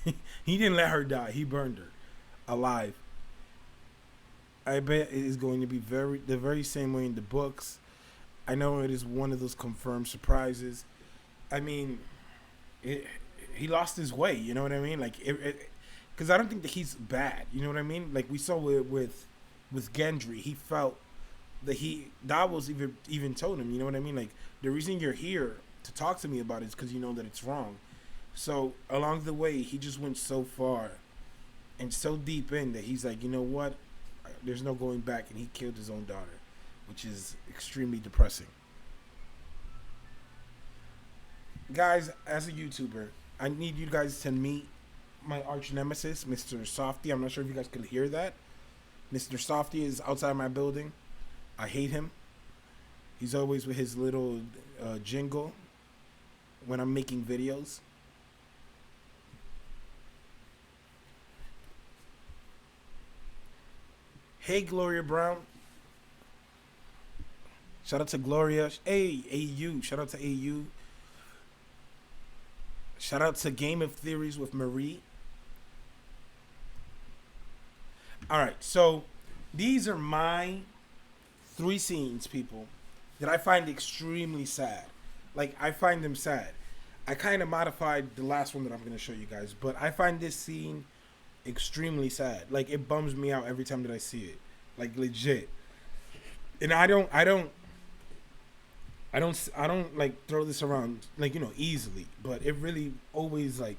He didn't let her die. He burned her alive. I bet it is going to be the very same way in the books. I know it is one of those confirmed surprises. I mean, he lost his way. You know what I mean? Like, because I don't think that he's bad. You know what I mean? Like we saw with Gendry, he felt that Davos even told him. You know what I mean? Like the reason you're here to talk to me about it is because you know that it's wrong. So along the way, he just went so far and so deep in that he's like, you know what? There's no going back, and he killed his own daughter, which is extremely depressing. Guys, as a YouTuber, I need you guys to meet my arch nemesis, Mr. Softy. I'm not sure if you guys can hear that. Mr. Softy is outside my building. I hate him. He's always with his little jingle when I'm making videos. Hey, Gloria Brown. Shout out to Gloria. Hey, AU. Shout out to AU. Shout out to Game of Theories with Marie. All right, so these are my 3 scenes, people, that I find extremely sad. Like, I find them sad. I kind of modified the last one that I'm going to show you guys, but I find this scene extremely sad. Like, it bums me out every time that I see it. Like, legit. And I don't like throw this around, like, you know, easily, but it really always, like,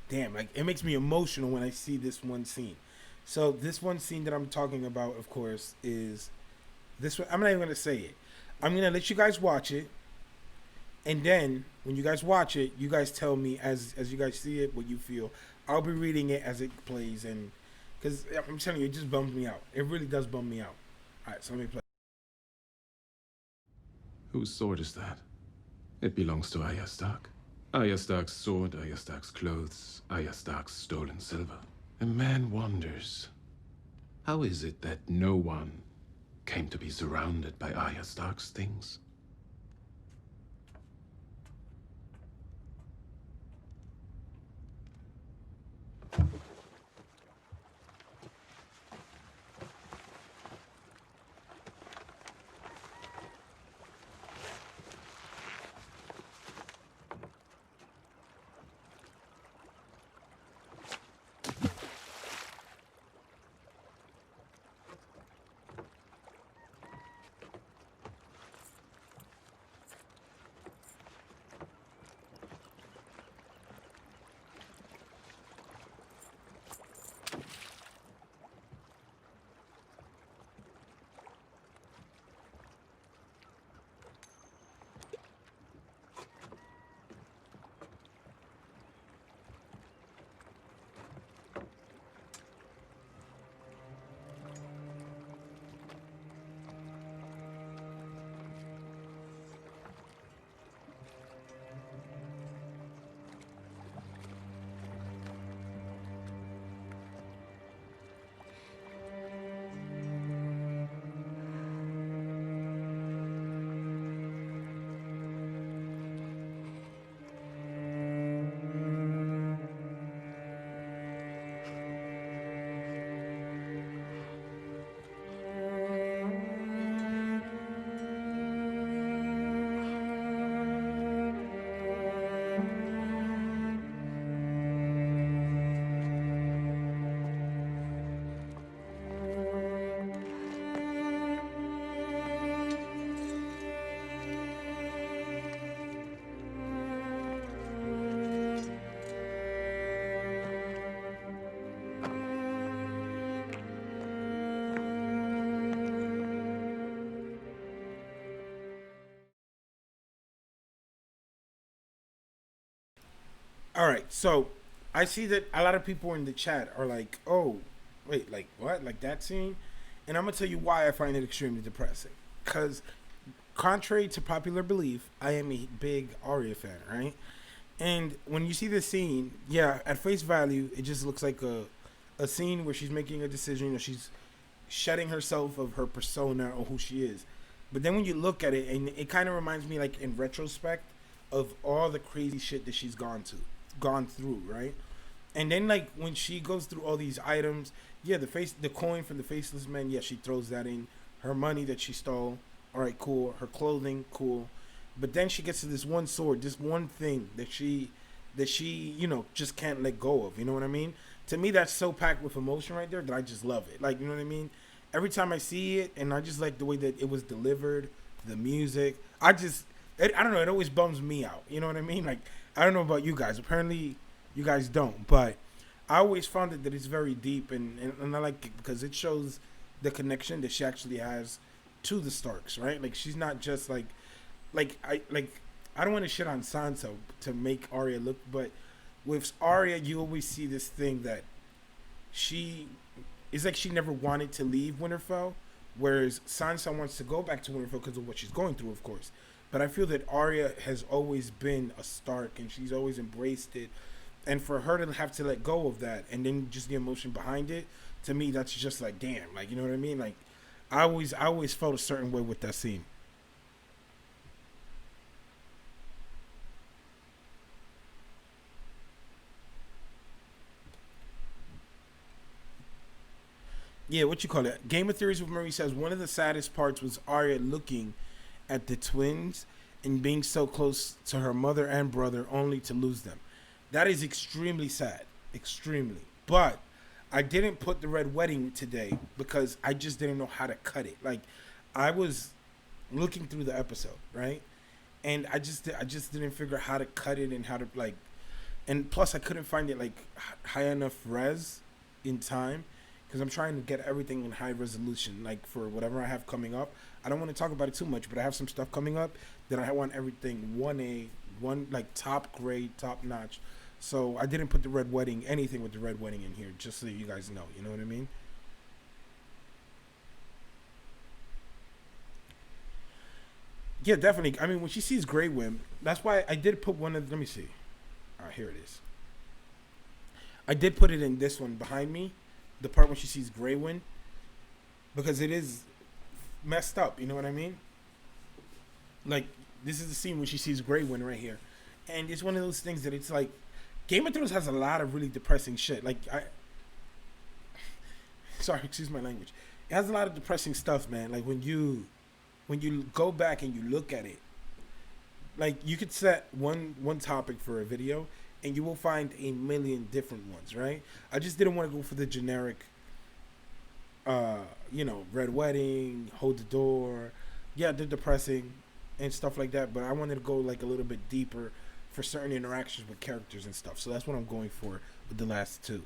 damn, like, it makes me emotional when I see this one scene. So this one scene that I'm talking about, of course, is this one. I'm not even going to say it. I'm going to let you guys watch it. And then when you guys watch it, you guys tell me as you guys see it, what you feel. I'll be reading it as it plays. And because I'm telling you, it just bums me out. It really does bum me out. All right, so let me play. Whose sword is that? It belongs to Arya Stark. Arya Stark's sword, Arya Stark's clothes, Arya Stark's stolen silver. A man wonders, how is it that no one came to be surrounded by Arya Stark's things? All right, so I see that a lot of people in the chat are like, oh, wait, like what? Like that scene? And I'm going to tell you why I find it extremely depressing. Because contrary to popular belief, I am a big Arya fan, right? And when you see this scene, yeah, at face value, it just looks like a scene where she's making a decision or she's shedding herself of her persona or who she is. But then when you look at it, and it kind of reminds me, like in retrospect, of all the crazy shit that she's gone through, right? And then like when she goes through all these items, yeah, the coin from the faceless men, yeah, she throws that in. Her money that she stole, all right, cool. Her clothing, cool. But then she gets to this one sword, this one thing that she that she, you know, just can't let go of. You know what I mean? To me, that's so packed with emotion right there that I just love it. Like, you know what I mean? Every time I see it, and I just like the way that it was delivered, the music. I don't know. It always bums me out. You know what I mean? Like, I don't know about you guys. Apparently, you guys don't. But I always found it that it's very deep, and I like it because it shows the connection that she actually has to the Starks, right? Like, she's not just like I don't want to shit on Sansa to make Arya look, but with Arya, you always see this thing that it's like she never wanted to leave Winterfell, whereas Sansa wants to go back to Winterfell because of what she's going through, of course. But I feel that Arya has always been a Stark, and she's always embraced it. And for her to have to let go of that, and then just the emotion behind it, to me, that's just like, damn. Like, you know what I mean? Like, I always felt a certain way with that scene. Yeah, what you call it? Game of Theories with Marie says one of the saddest parts was Arya looking at the twins and being so close to her mother and brother only to lose them. That is extremely sad. Extremely. But I didn't put the red wedding today because I just didn't know how to cut it. Like, I was looking through the episode, right? And I just didn't figure out how to cut it and how to, like, and plus I couldn't find it like high enough res in time. Because I'm trying to get everything in high resolution, like for whatever I have coming up. I don't want to talk about it too much, but I have some stuff coming up that I want everything 1A, like top grade, top notch. So I didn't put the red wedding, anything with the red wedding in here, just so you guys know. You know what I mean? Yeah, definitely. I mean, when she sees Grey Worm, that's why I did put one of. Let me see. All right, here it is. I did put it in this one behind me. The part when she sees Grey Worm, because it is messed up, you know what I mean? Like, this is the scene when she sees Grey Worm right here. And it's one of those things that it's like, Game of Thrones has a lot of really depressing shit. Like, sorry, excuse my language. It has a lot of depressing stuff, man. Like, when you go back and you look at it, like, you could set one topic for a video, and you will find a million different ones, right? I just didn't want to go for the generic, red wedding, hold the door. Yeah, they're depressing and stuff like that, but I wanted to go like a little bit deeper for certain interactions with characters and stuff. So that's what I'm going for with the last two.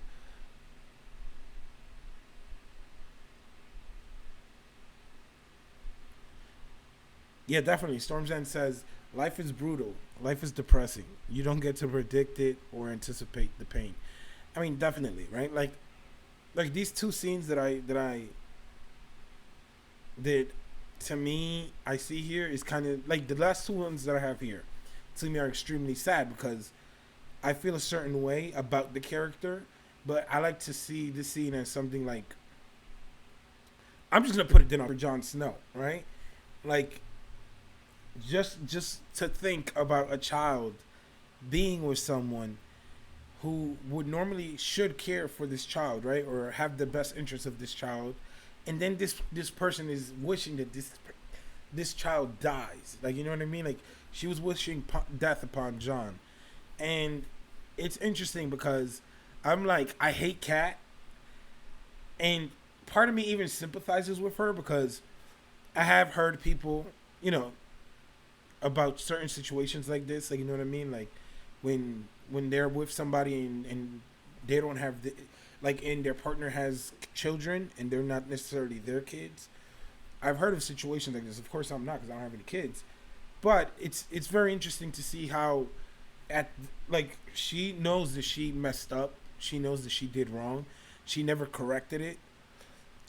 Yeah, definitely. Storm's End says, life is brutal. Life is depressing. You don't get to predict it or anticipate the pain. I mean, definitely, right? Like these two scenes that to me, I see here is kind of like the last two ones that I have here to me are extremely sad because I feel a certain way about the character, but I like to see this scene as something like, I'm just going to put it down for Jon Snow, right? Like, just to think about a child being with someone who would normally should care for this child, right, or have the best interest of this child, and then this person is wishing that this child dies. Like, you know what I mean? Like, she was wishing death upon Jon, and it's interesting because I'm like, I hate Kat, and part of me even sympathizes with her because I have heard people, you know, about certain situations like this, like, you know what I mean, like when they're with somebody and they don't have and their partner has children and they're not necessarily their kids. I've heard of situations like this. Of course I'm not, because I don't have any kids, but it's very interesting to see how she knows that she messed up, she knows that she did wrong, she never corrected it,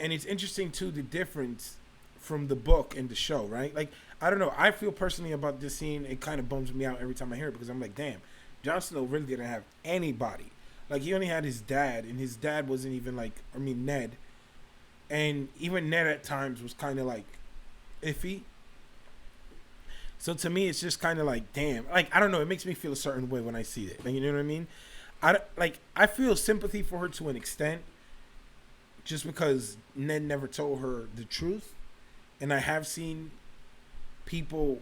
and it's interesting too the difference from the book and the show, right? Like, I don't know. I feel personally about this scene, it kind of bums me out every time I hear it because I'm like, damn, Jon Snow really didn't have anybody. Like, he only had his dad, and his dad wasn't even Ned. And even Ned at times was kind of like iffy. So to me, it's just kind of like, damn. Like, I don't know. It makes me feel a certain way when I see it. Like, you know what I mean? I feel sympathy for her to an extent just because Ned never told her the truth. And I have seen people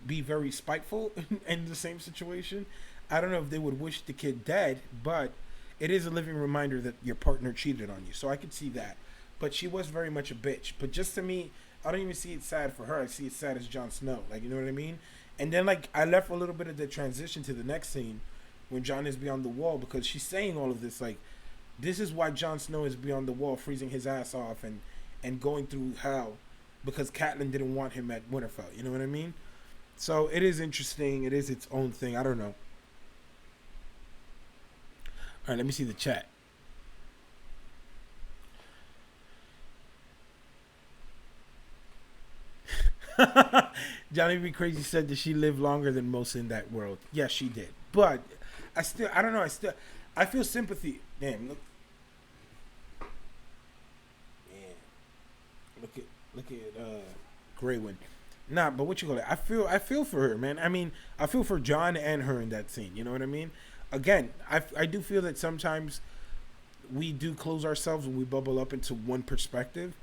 be very spiteful in the same situation. I don't know if they would wish the kid dead, but it is a living reminder that your partner cheated on you. So I could see that. But she was very much a bitch. But just to me, I don't even see it sad for her. I see it sad as Jon Snow. Like, you know what I mean? And then, like, I left a little bit of the transition to the next scene when Jon is beyond the wall, because she's saying all of this. Like, this is why Jon Snow is beyond the wall, freezing his ass off and going through hell because Catelyn didn't want him at Winterfell. You know what I mean? So it is interesting. It is its own thing. I don't know. All right, let me see the chat. Johnny B. Crazy said that she lived longer than most in that world. Yes, she did. But I don't know. I feel sympathy. Damn, look. Man. Look at Greywind. Nah, but what you call it? I feel for her, man. I mean, I feel for Jon and her in that scene. You know what I mean? Again, I do feel that sometimes we do close ourselves when we bubble up into one perspective.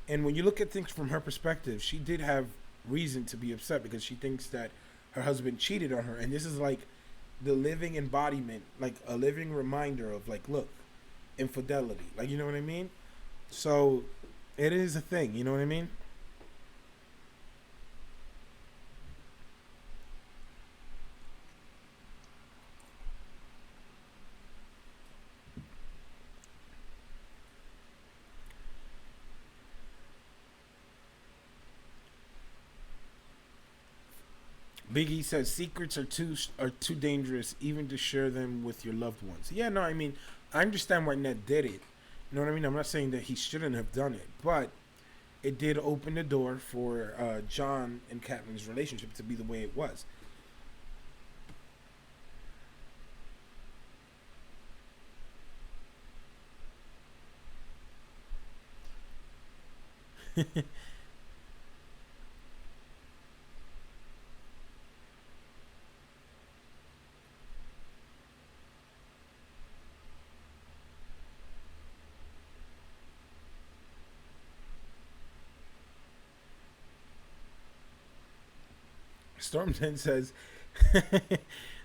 And when you look at things from her perspective, she did have reason to be upset because she thinks that her husband cheated on her. And this is like the living embodiment, like a living reminder of, like, look, infidelity. Like, you know what I mean? So it is a thing. You know what I mean? Biggie says secrets are too dangerous even to share them with your loved ones. Yeah, no, I mean, I understand why Ned did it. You know what I mean? I'm not saying that he shouldn't have done it, but it did open the door for Jon and Catelyn's relationship to be the way it was. Stormton says,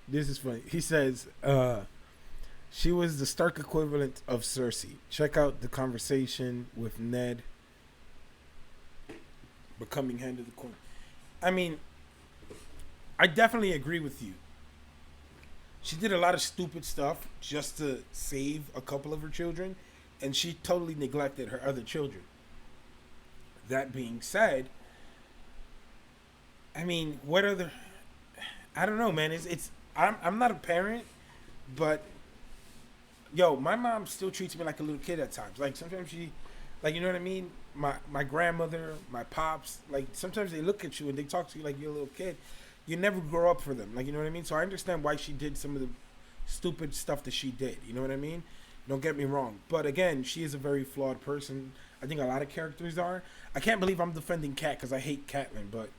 this is funny. He says, she was the stark equivalent of Cersei. Check out the conversation with Ned becoming Hand of the Queen. I mean, I definitely agree with you. She did a lot of stupid stuff just to save a couple of her children, and she totally neglected her other children. That being said, I mean, what are the... I don't know, man. I'm not a parent, but yo, my mom still treats me like a little kid at times. Like, sometimes she, like, you know what I mean? My grandmother, my pops, like, sometimes they look at you and they talk to you like you're a little kid. You never grow up for them. Like, you know what I mean? So I understand why she did some of the stupid stuff that she did. You know what I mean? Don't get me wrong. But again, she is a very flawed person. I think a lot of characters are. I can't believe I'm defending Cat because I hate Catelyn, but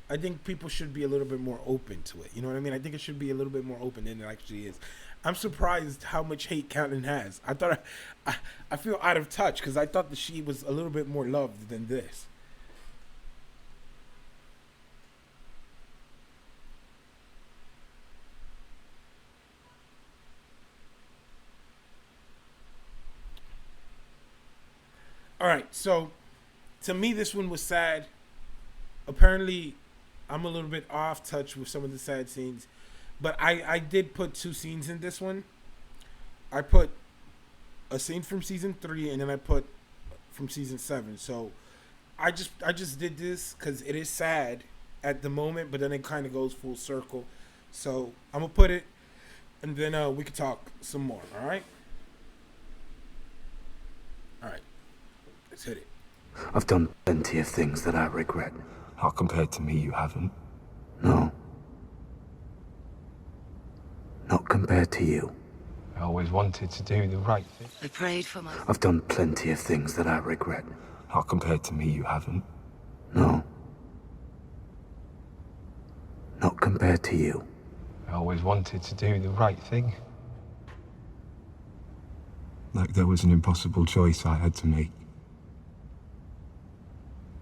I think people should be a little bit more open to it. You know what I mean? I think it should be a little bit more open than it actually is. I'm surprised how much hate Catelyn has. I feel out of touch because I thought that she was a little bit more loved than this. All right, so to me, this one was sad. Apparently, I'm a little bit off touch with some of the sad scenes, but I did put two scenes in this one. I put a scene from season 3, and then I put from season 7. So I just did this because it is sad at the moment, but then it kind of goes full circle. So I'm gonna put it, and then we can talk some more. All right. All right. Let's hit it. I've done plenty of things that I regret. How compared to me, you haven't? No. Not compared to you. I always wanted to do the right thing. I prayed for my... I've done plenty of things that I regret. How compared to me, you haven't? No. Not compared to you. I always wanted to do the right thing. Like there was an impossible choice I had to make.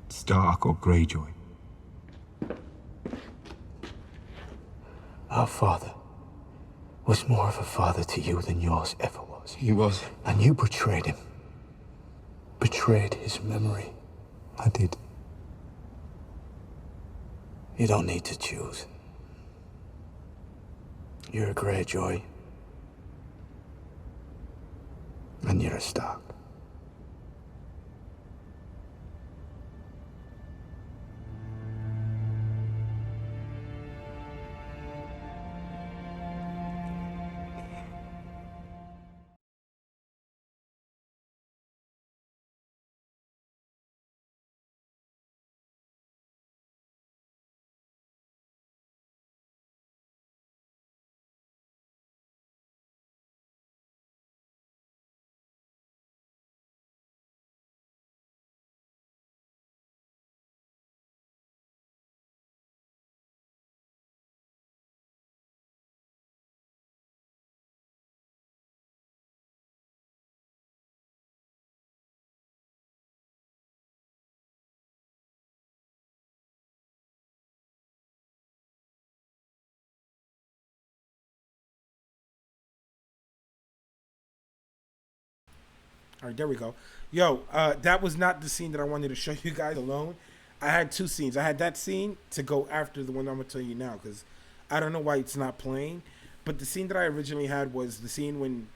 Stark or Greyjoy. Our Father, was more of a father to you than yours ever was. He was. And you betrayed him. Betrayed his memory. I did. You don't need to choose. You're a Greyjoy. And you're a Stark. All right, there we go. Yo, that was not the scene that I wanted to show you guys alone. I had two scenes. I had that scene to go after the one I'm going to tell you now, because I don't know why it's not playing. But the scene that I originally had was the scene when...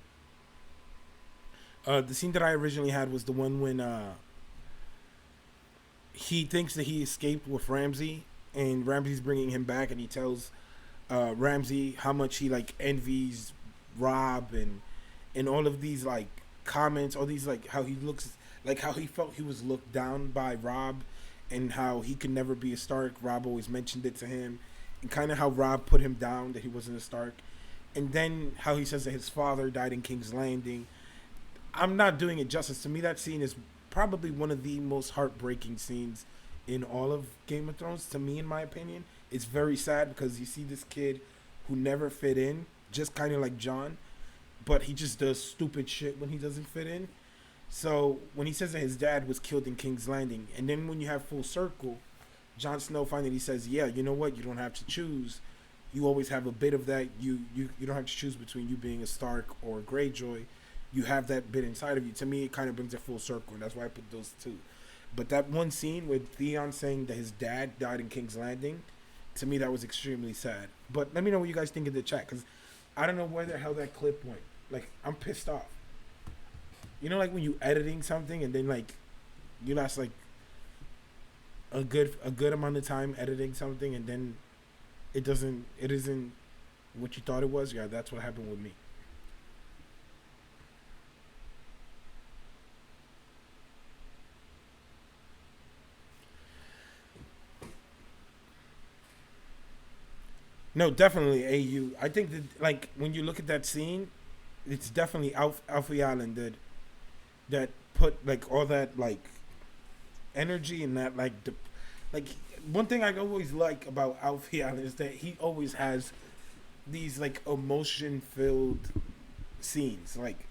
the scene that I originally had was the one when he thinks that he escaped with Ramsay, and Ramsay's bringing him back, and he tells Ramsay how much he, like, envies Robb and all of these, like, comments, all these, like, how he looks, like, how he felt he was looked down by Robb, and how he could never be a Stark. Robb always mentioned it to him, and kind of how Robb put him down, that he wasn't a Stark. And then how he says that his father died in King's Landing. I'm not doing it justice. To me, that scene is probably one of the most heartbreaking scenes in all of Game of Thrones, to me, in my opinion. It's very sad because you see this kid who never fit in, just kind of like Jon, but he just does stupid shit when he doesn't fit in. So when he says that his dad was killed in King's Landing, and then when you have full circle, Jon Snow finally says, yeah, you know what, you don't have to choose. You always have a bit of that. You don't have to choose between you being a Stark or a Greyjoy. You have that bit inside of you. To me, it kind of brings it full circle, and that's why I put those two. But that one scene with Theon saying that his dad died in King's Landing, to me, that was extremely sad. But let me know what you guys think in the chat, because I don't know where the hell that clip went. Like, I'm pissed off. You know, like when you editing something and then, like, you last, like, a good amount of time editing something, and then it isn't what you thought it was? Yeah, that's what happened with me. No, definitely AU. I think that, like, when you look at that scene, it's definitely Alfie Allen that put, like, all that, like, energy and that, like, one thing I always like about Alfie Allen is that he always has these, like, emotion-filled scenes. Like,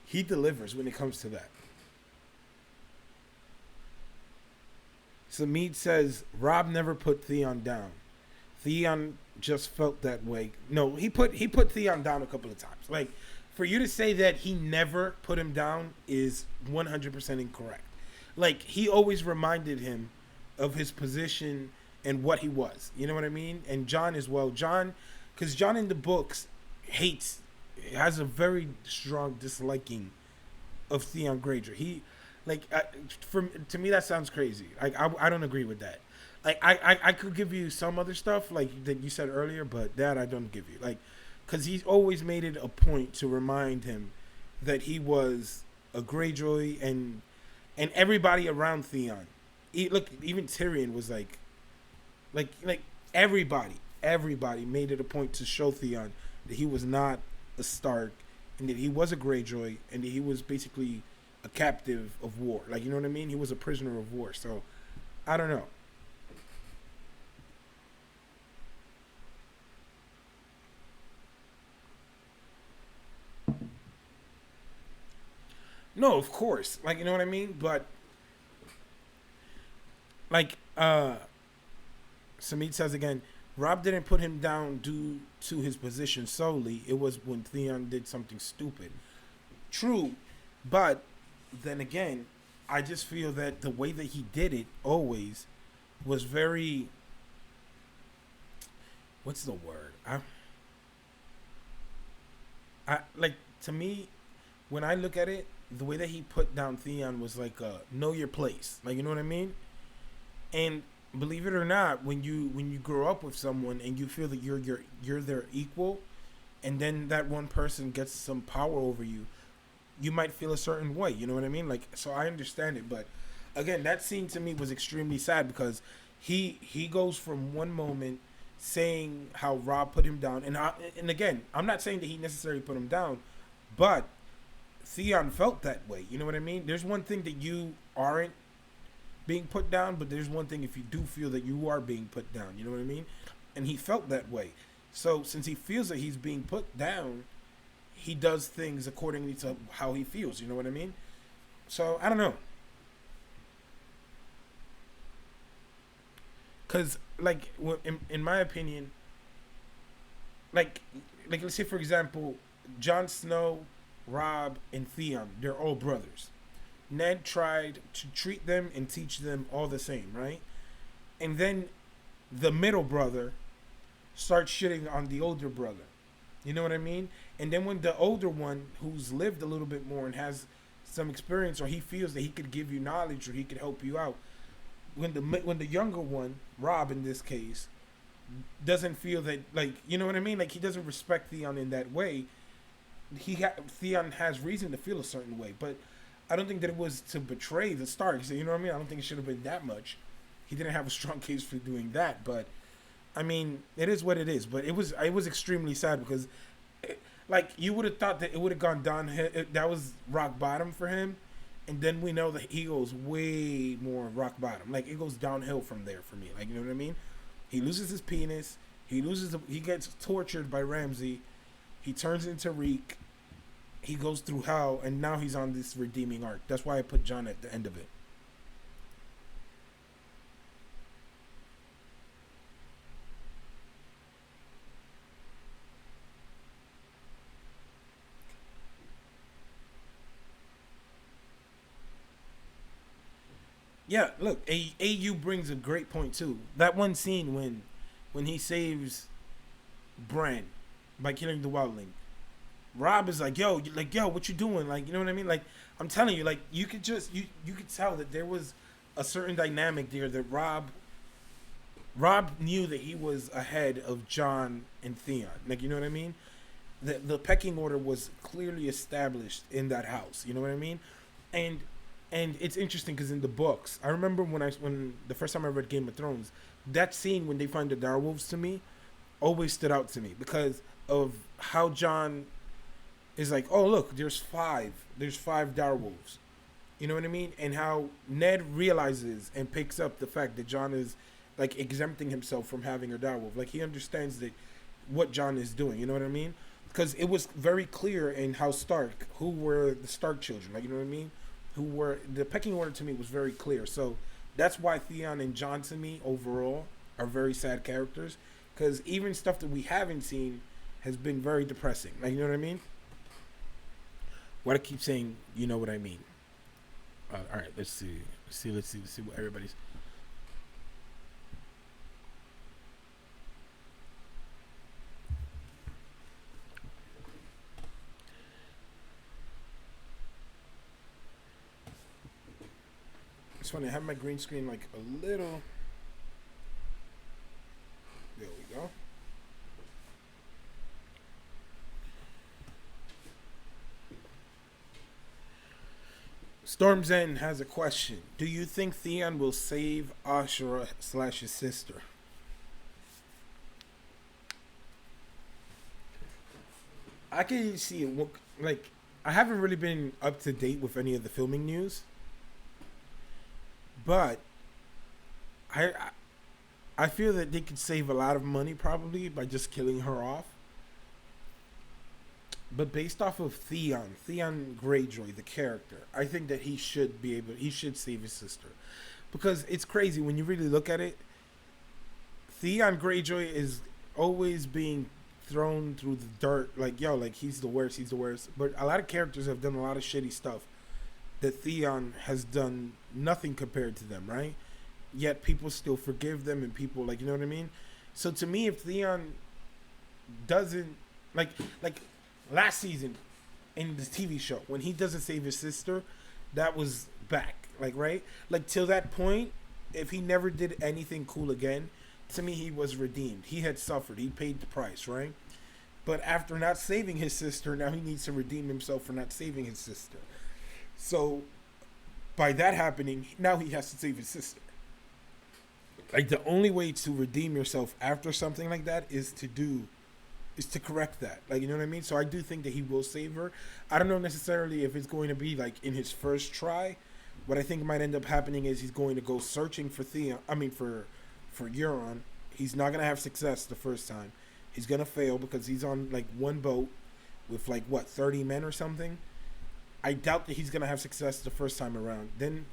he delivers when it comes to that. Samid says, Robb never put Theon down. Theon just felt that way. No, he put Theon down a couple of times. Like, for you to say that he never put him down is 100% incorrect. Like, he always reminded him of his position and what he was. You know what I mean? And Jon as well. Because Jon in the books has a very strong disliking of Theon Greyjoy. He, like, to me that sounds crazy. Like, I don't agree with that. Like, I could give you some other stuff, like, that you said earlier, but that I don't give you. Like, because he's always made it a point to remind him that he was a Greyjoy, and everybody around Theon. Look, even Tyrion was like everybody made it a point to show Theon that he was not a Stark, and that he was a Greyjoy, and that he was basically a captive of war. Like, you know what I mean? He was a prisoner of war. So, I don't know. No, of course. Like, you know what I mean? But, like, Samit says again, Rob didn't put him down due to his position solely. It was when Theon did something stupid. True, but then again, I just feel that the way that he did it always was very, what's the word? I like, to me, when I look at it, the way that he put down Theon was like know your place. Like, you know what I mean? And believe it or not, when you grow up with someone and you feel that you're their equal, and then that one person gets some power over you, you might feel a certain way. You know what I mean? Like, so I understand it, but again, that scene to me was extremely sad because he goes from one moment saying how Rob put him down, and again, I'm not saying that he necessarily put him down, but Theon felt that way. You know what I mean? There's one thing that you aren't being put down, but there's one thing if you do feel that you are being put down. You know what I mean? And he felt that way. So since he feels that he's being put down, he does things accordingly to how he feels. You know what I mean? So I don't know. Because, like, in my opinion, like let's say, for example, Jon Snow, Rob, and Theon, they're all brothers. Ned tried to treat them and teach them all the same, right? And then the middle brother starts shitting on the older brother. You know what I mean? And then when the older one, who's lived a little bit more and has some experience, or he feels that he could give you knowledge or he could help you out, when the younger one, Rob in this case, doesn't feel that, like, you know what I mean? Like, he doesn't respect Theon in that way. Theon has reason to feel a certain way, but I don't think that it was to betray the Starks. You know what I mean? I don't think it should have been that much. He didn't have a strong case for doing that, but I mean, it is what it is. But it was extremely sad because, like, you would have thought that it would have gone downhill. That was rock bottom for him, and then we know that he goes way more rock bottom. Like, it goes downhill from there for me. Like, you know what I mean? He loses his penis. He gets tortured by Ramsay. He turns into Reek. He goes through hell, and now he's on this redeeming arc. That's why I put Jon at the end of it. Yeah, look, AU brings a great point too. That one scene when he saves Bran by killing the wildling. Rob is like, yo, what you doing? Like, you know what I mean? Like, I'm telling you, like, you could tell that there was a certain dynamic there that Rob knew that he was ahead of Jon and Theon. Like, you know what I mean? The pecking order was clearly established in that house. You know what I mean? And it's interesting because in the books, I remember when the first time I read Game of Thrones, that scene when they find the direwolves to me always stood out to me because of how Jon is like, oh, look, there's five direwolves. You know what I mean? And how Ned realizes and picks up the fact that Jon is, like, exempting himself from having a direwolf. Like, he understands that what Jon is doing. You know what I mean? Because it was very clear in House Stark who were the Stark children. Like, you know what I mean? Who were the pecking order to me was very clear. So that's why Theon and Jon to me overall are very sad characters. Because even stuff that we haven't seen has been very depressing. Like, you know what I mean? What I keep saying, you know what I mean. All right, let's see what everybody's. It's funny, I have my green screen like a little. There we go. Storm's End has a question. Do you think Theon will save Ashura / his sister? I can see it. Like, I haven't really been up to date with any of the filming news, but I feel that they could save a lot of money probably by just killing her off. But based off of Theon Greyjoy, the character, I think that he should save his sister. Because it's crazy when you really look at it. Theon Greyjoy is always being thrown through the dirt. Like, yo, like, he's the worst, he's the worst. But a lot of characters have done a lot of shitty stuff that Theon has done nothing compared to them, right? Yet people still forgive them, and people, like, you know what I mean? So to me, if Theon doesn't, like last season in the TV show, when he doesn't save his sister, that was back, like, right? Like, till that point, if he never did anything cool again, to me, he was redeemed. He had suffered. He paid the price, right? But after not saving his sister, now he needs to redeem himself for not saving his sister. So, by that happening, now he has to save his sister. Like, the only way to redeem yourself after something like that is to correct that. Like, you know what I mean? So I do think that he will save her. I don't know necessarily if it's going to be like in his first try. What I think might end up happening is he's going to go searching for for Euron. He's not going to have success the first time. He's going to fail because he's on like one boat with like, what, 30 men or something? I doubt that he's going to have success the first time around. Then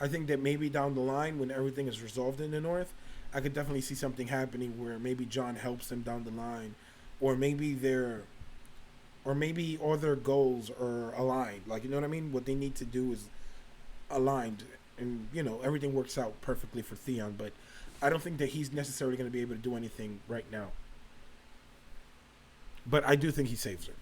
I think that maybe down the line when everything is resolved in the north, I could definitely see something happening where maybe Jon helps them down the line, or maybe all their goals are aligned. Like, you know what I mean? What they need to do is aligned, and, you know, everything works out perfectly for Theon. But I don't think that he's necessarily going to be able to do anything right now. But I do think he saves her.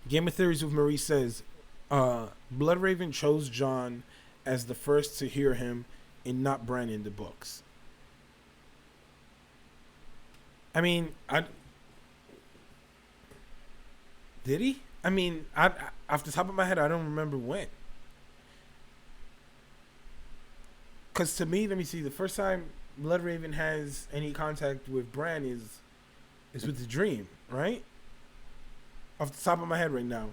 Game of Theories with Marie says, Bloodraven chose Jon as the first to hear him and not Bran in the books. I mean, did he? I mean, off the top of my head, I don't remember when. Because to me, let me see, the first time Bloodraven has any contact with Bran is with the dream, right? Off the top of my head right now.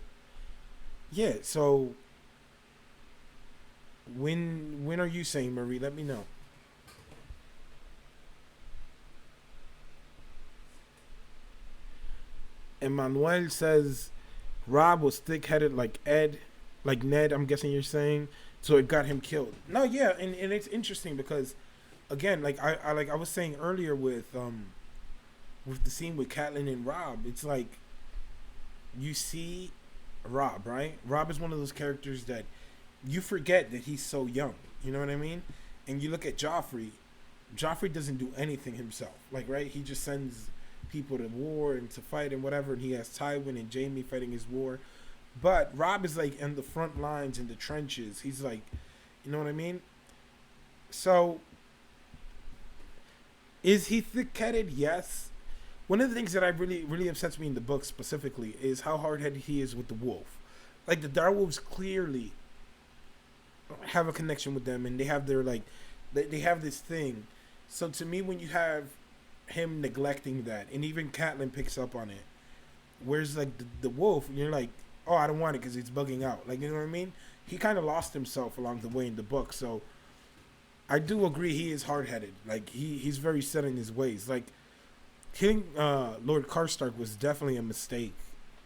Yeah, so when are you saying, Marie? Let me know. Emmanuel says Rob was thick-headed like Ned, I'm guessing you're saying, so it got him killed. No, yeah, and it's interesting because, again, like I was saying earlier with the scene with Catelyn and Rob, it's like you see Rob, right? Rob is one of those characters that you forget that he's so young. You know what I mean? And you look at Joffrey. Joffrey doesn't do anything himself. Like, right? He just sends people to war and to fight and whatever. And he has Tywin and Jaime fighting his war. But Rob is like in the front lines, in the trenches. He's like, you know what I mean? So, is he thick-headed? Yes. One of the things that I really upsets me in the book specifically is how hard-headed he is with the wolf. Like, the direwolves clearly have a connection with them, and they have their, like, they have this thing. So to me, when you have him neglecting that, and even Catelyn picks up on it, whereas, like, the wolf, you're like, oh, I don't want it because it's bugging out. Like, you know what I mean? He kind of lost himself along the way in the book. So I do agree he is hard-headed. Like, he's very set in his ways. Like, killing Lord Karstark was definitely a mistake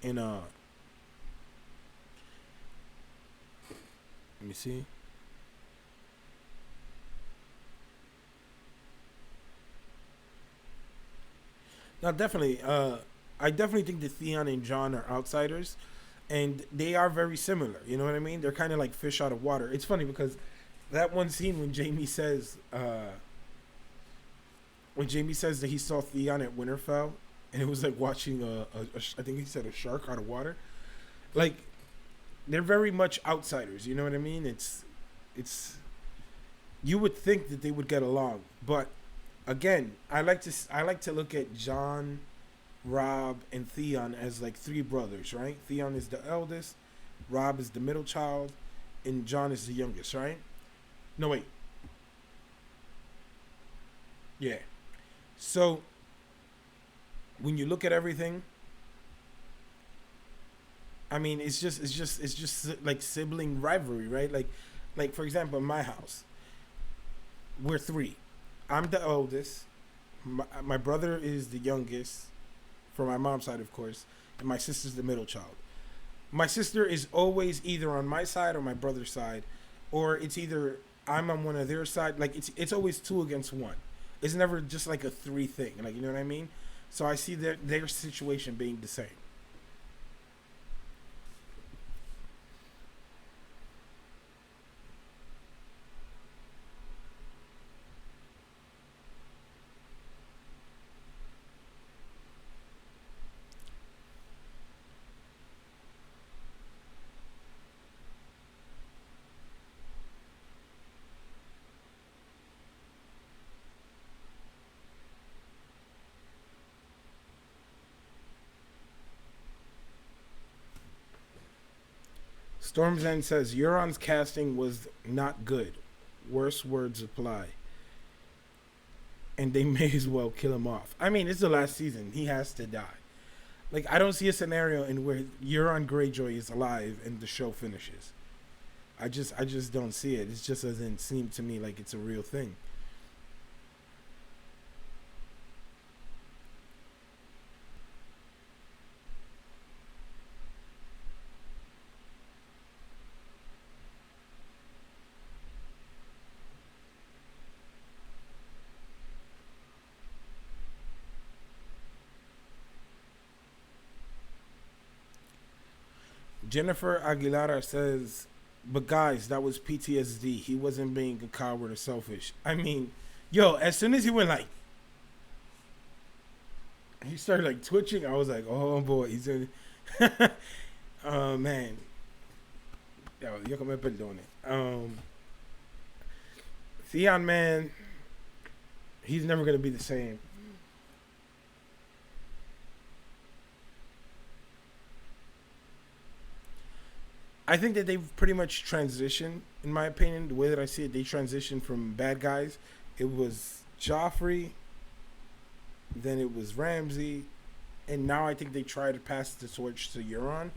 in let me see. No, definitely. I definitely think that Theon and Jon are outsiders, and they are very similar. You know what I mean? They're kind of like fish out of water. It's funny because that one scene when Jaime says that he saw Theon at Winterfell, and it was like watching I think he said a shark out of water. Like, they're very much outsiders. You know what I mean? It's you would think that they would get along, but again, I like to look at Jon, Rob, and Theon as like three brothers, right? Theon is the eldest, Rob is the middle child, and Jon is the youngest, right? No, wait. Yeah. So when you look at everything, I mean, it's just like sibling rivalry, right? Like for example, in my house, we're three. I'm the oldest. My brother is the youngest, from my mom's side, of course, and my sister's the middle child. My sister is always either on my side or my brother's side, or it's either I'm on one of their side. Like, it's always 2 against 1. It's never just like a 3 thing. Like, you know what I mean? So I see their situation being the same. Storm's End says Euron's casting was not good. Worse words apply. And they may as well kill him off. I mean, it's the last season. He has to die. Like, I don't see a scenario in where Euron Greyjoy is alive and the show finishes. I just don't see it. It just doesn't seem to me like it's a real thing. Jennifer Aguilar says, but guys, that was PTSD. He wasn't being a coward or selfish. I mean, yo, as soon as he went like, he started like twitching, I was like, oh boy, he's in. Oh man. Yo que me perdone. Theon, man, he's never going to be the same. I think that they've pretty much transitioned, in my opinion. The way that I see it, they transitioned from bad guys. It was Joffrey, then it was Ramsay, and now I think they try to pass the torch to Euron.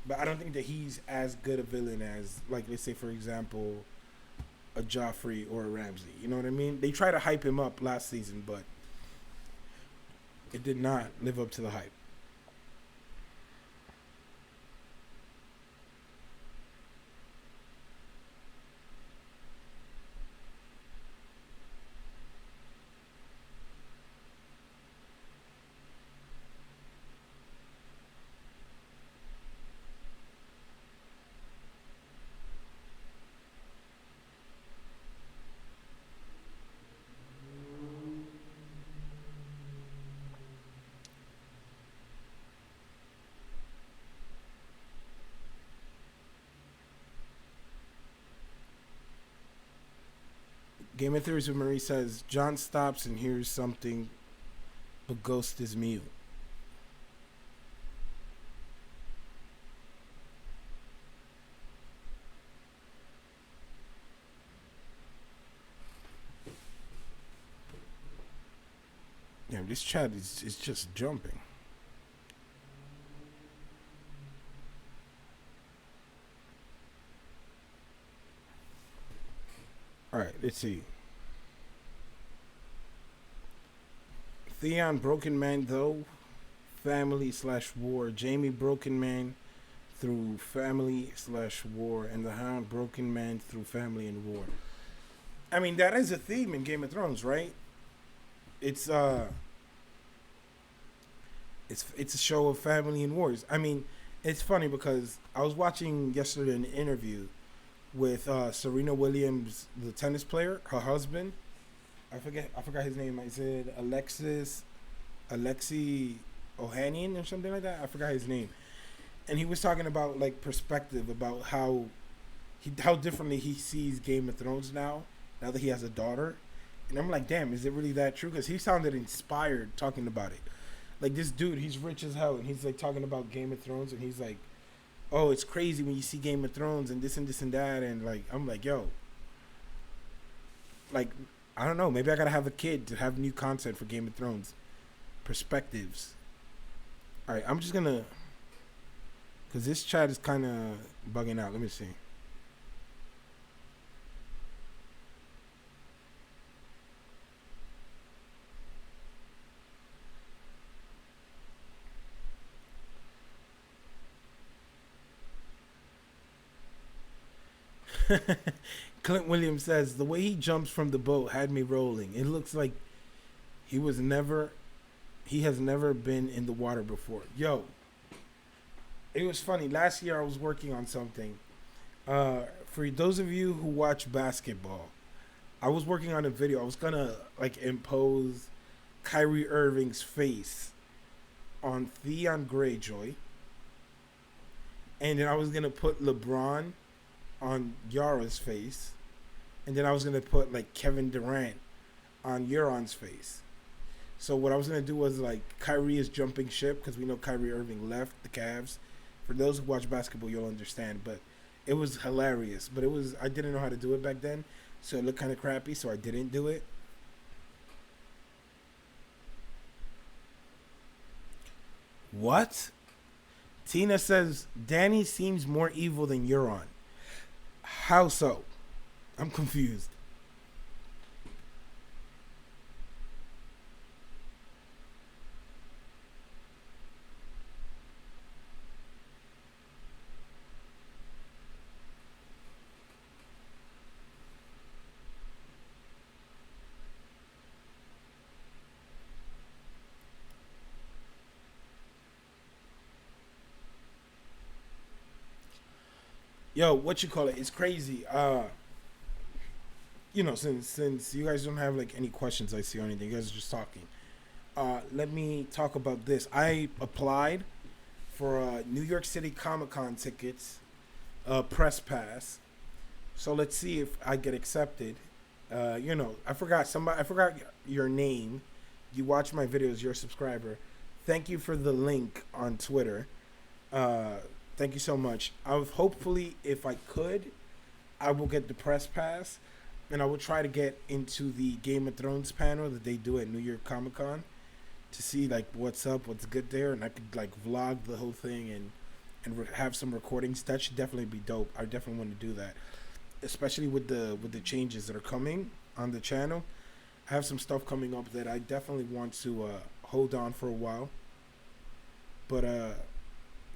But I don't think that he's as good a villain as, like, let's say, for example, a Joffrey or a Ramsay. You know what I mean? They tried to hype him up last season, but it did not live up to the hype. Game of Theories with Marie says, John stops and hears something, but Ghost is mute. Yeah, this chat is just jumping. Alright, let's see. Theon, broken man though. Family / war. Jamie, broken man through family / war. And the Hound, broken man through family and war. I mean, that is a theme in Game of Thrones, right? It's a show of family and wars. I mean, it's funny because I was watching yesterday an interview with Serena Williams, the tennis player, her husband. I forgot his name. I said Alexi Ohanian or something like that. I forgot his name. And he was talking about like perspective about how differently he sees Game of Thrones now that he has a daughter. And I'm like, damn, is it really that true? Because he sounded inspired talking about it. Like this dude, he's rich as hell, and he's like talking about Game of Thrones, and he's like, oh, it's crazy when you see Game of Thrones and this and this and that, and like I'm like, yo, like I don't know, maybe I gotta have a kid to have new content for Game of Thrones perspectives. All right, I'm just gonna, cause this chat is kind of bugging out. Let me see. Clint Williams says, the way he jumps from the boat had me rolling. It looks like He has never been in the water before. Yo, it was funny. Last year I was working on something. For those of you who watch basketball, I was working on a video. I was gonna like impose Kyrie Irving's face on Theon Greyjoy, and then I was gonna put LeBron on Yara's face, and then I was gonna put like Kevin Durant on Euron's face. So what I was gonna do was like Kyrie is jumping ship because we know Kyrie Irving left the Cavs. For those who watch basketball, you'll understand. But it was hilarious. But I didn't know how to do it back then, so it looked kind of crappy. So I didn't do it. What? Tina says Danny seems more evil than Euron. How so? I'm confused. Yo, what you call it? It's crazy. Since you guys don't have like any questions I see or anything, you guys are just talking. Let me talk about this. I applied for New York City Comic-Con tickets, press pass. So let's see if I get accepted. I forgot your name. You watch my videos, you're a subscriber. Thank you for the link on Twitter. Thank you so much. Hopefully, if I could, I will get the press pass, and I will try to get into the Game of Thrones panel that they do at New York Comic Con to see like what's up, what's good there, and I could like vlog the whole thing and have some recordings. That should definitely be dope. I definitely want to do that, especially with the changes that are coming on the channel. I have some stuff coming up that I definitely want to hold on for a while, but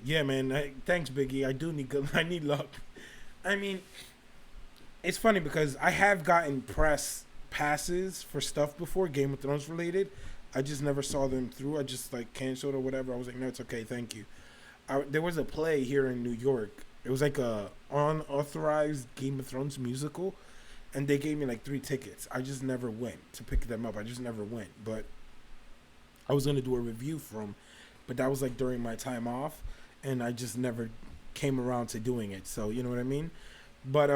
yeah, man. Thanks, Biggie. I need luck. I mean, it's funny because I have gotten press passes for stuff before, Game of Thrones related. I just never saw them through. I just like canceled or whatever. I was like, no, it's okay, thank you. There was a play here in New York. It was like a unauthorized Game of Thrones musical, and they gave me like 3 tickets. I just never went to pick them up. I just never went. But I was gonna do a review but that was like during my time off. And I just never came around to doing it. So, you know what I mean? But,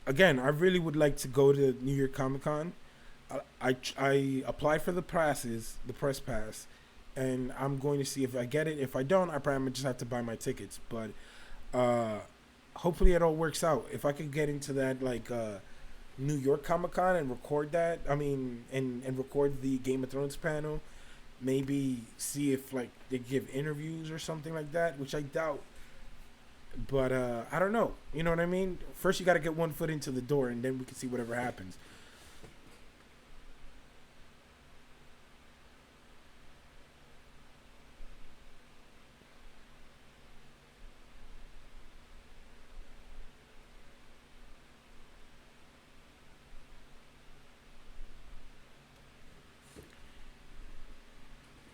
again, I really would like to go to New York Comic Con. I applied for the press pass, and I'm going to see if I get it. If I don't, I probably just have to buy my tickets. But hopefully it all works out. If I could get into that, like, New York Comic Con and record that, and record the Game of Thrones panel, maybe see if like they give interviews or something like that, which I doubt. But I don't know. You know what I mean? First you got to get one foot into the door, and then we can see whatever happens.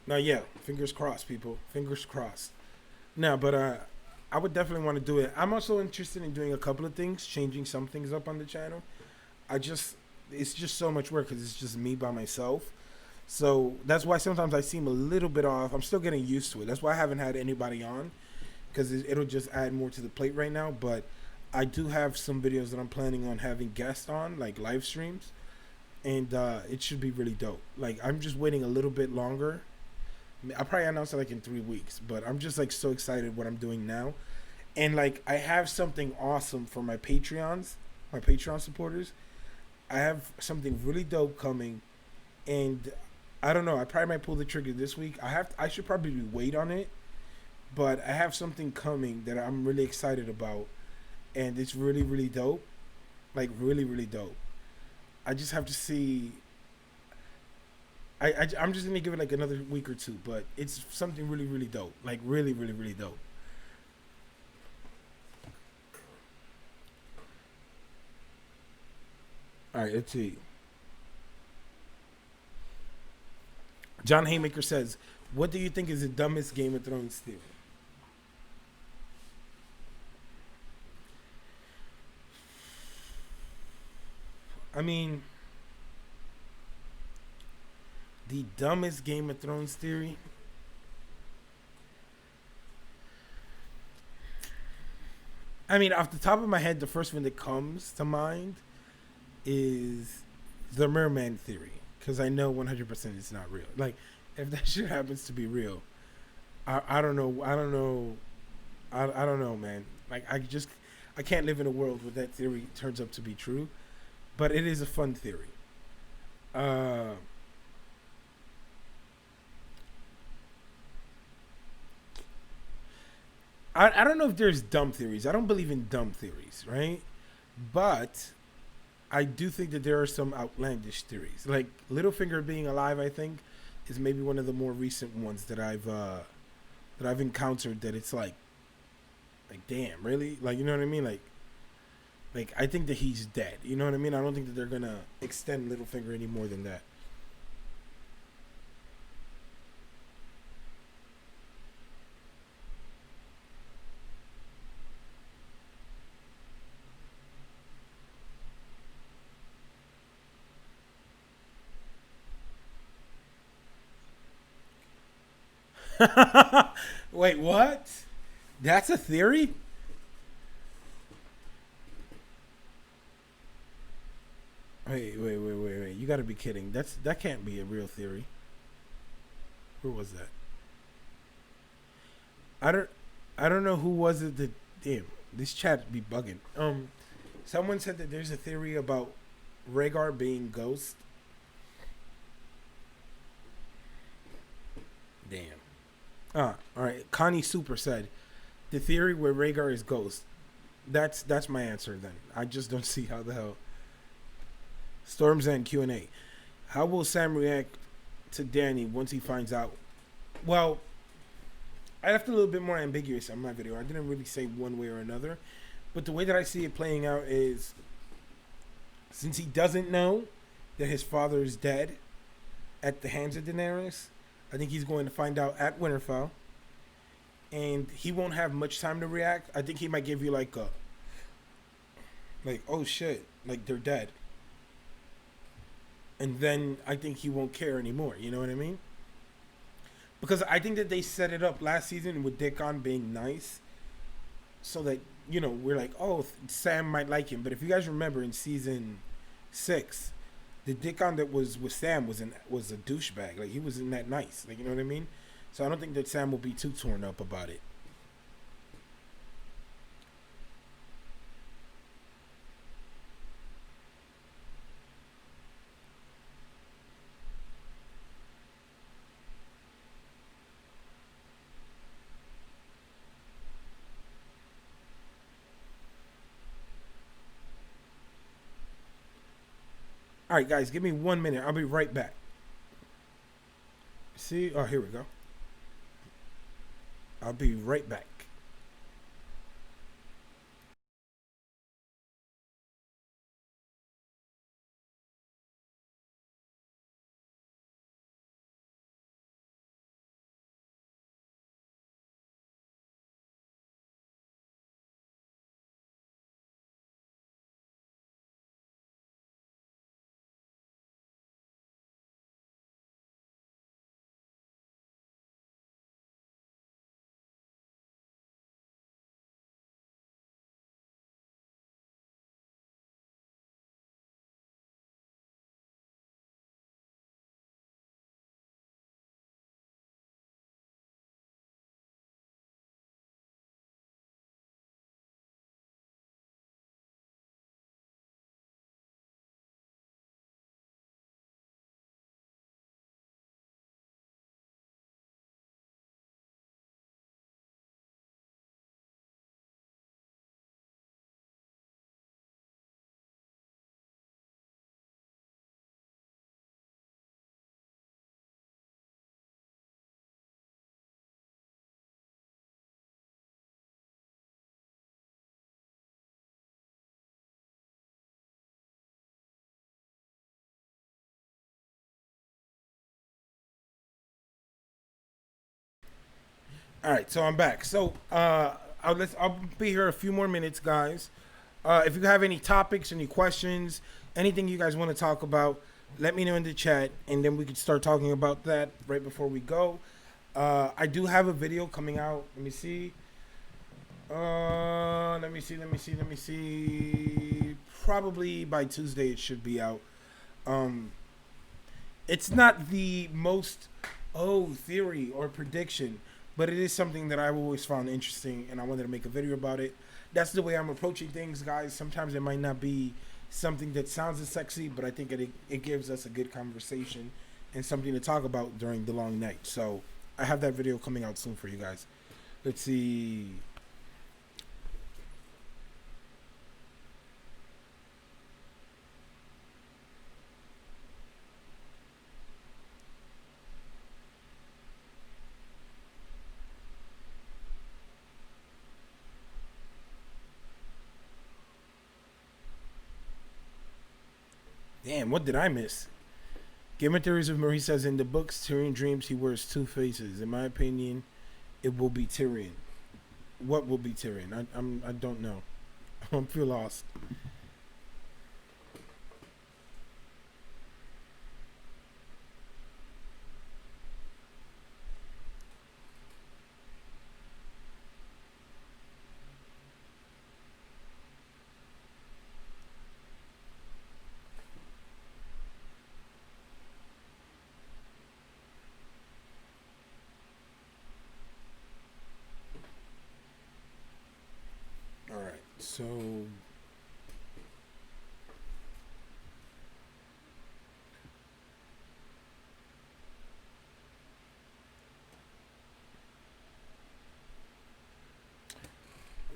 Now, yeah, fingers crossed, people. Fingers crossed. Now, but I would definitely want to do it. I'm also interested in doing a couple of things, changing some things up on the channel. It's just so much work because it's just me by myself. So that's why sometimes I seem a little bit off. I'm still getting used to it. That's why I haven't had anybody on, because it'll just add more to the plate right now. But I do have some videos that I'm planning on having guests on, like live streams. And it should be really dope. Like, I'm just waiting a little bit longer. I'll probably announce it like in 3 weeks, but I'm just like so excited what I'm doing now. And like, I have something awesome for my Patreon supporters. I have something really dope coming, and I don't know, I probably might pull the trigger this week. I should probably wait on it, but I have something coming that I'm really excited about, and it's really, really dope. Like, really, really dope. I just have to see. I'm just going to give it like another week or 2, but it's something really, really dope. Like, really, really, really dope. All right, let's see. John Haymaker says, "What do you think is the dumbest Game of Thrones theory?" I mean, the dumbest Game of Thrones theory. I mean, off the top of my head, the first one that comes to mind is the merman theory, because I know 100% it's not real. Like, if that shit happens to be real, I don't know. I don't know. I don't know, man. Like, I can't live in a world where that theory turns up to be true. But it is a fun theory. I don't know if there's dumb theories. I don't believe in dumb theories, right? But I do think that there are some outlandish theories. Like Littlefinger being alive, I think, is maybe one of the more recent ones that I've encountered. That it's like damn, really? Like, you know what I mean? Like I think that he's dead. You know what I mean? I don't think that they're gonna extend Littlefinger any more than that. Wait, what? That's a theory? Wait. You gotta be kidding. That can't be a real theory. Where was that? I don't know who was it that damn, this chat be bugging. Someone said that there's a theory about Rhaegar being ghost. Damn. Alright. Connie Super said the theory where Rhaegar is ghost. That's my answer then. I just don't see how the hell. Storm's End Q&A. How will Sam react to Dany once he finds out? Well, I left a little bit more ambiguous on my video. I didn't really say one way or another. But the way that I see it playing out is, since he doesn't know that his father is dead at the hands of Daenerys, I think he's going to find out at Winterfell. And he won't have much time to react. I think he might give you like, oh shit, like they're dead. And then I think he won't care anymore. You know what I mean? Because I think that they set it up last season with Dickon being nice, so that, you know, we're like, oh, Sam might like him. But if you guys remember in season 6, the Dickon that was with Sam was a douchebag. Like, he wasn't that nice. Like, you know what I mean? So I don't think that Sam will be too torn up about it. All right, guys, give me 1 minute. I'll be right back. See? Oh, here we go. I'll be right back. All right, so I'm back. So I'll be here a few more minutes, guys. If you have any topics, any questions, anything you guys want to talk about, let me know in the chat, and then we can start talking about that right before we go. I do have a video coming out. Let me see. Let me see. Probably by Tuesday it should be out. It's not the most theory or prediction, but it is something that I've always found interesting, and I wanted to make a video about it. That's the way I'm approaching things, guys. Sometimes it might not be something that sounds as sexy, but I think it gives us a good conversation and something to talk about during the long night. So I have that video coming out soon for you guys. Let's see. Damn, what did I miss? Game of Theories of Marie says in the books, Tyrion dreams he wears two faces. In my opinion, it will be Tyrion. What will be Tyrion? I don't know. I feel lost. So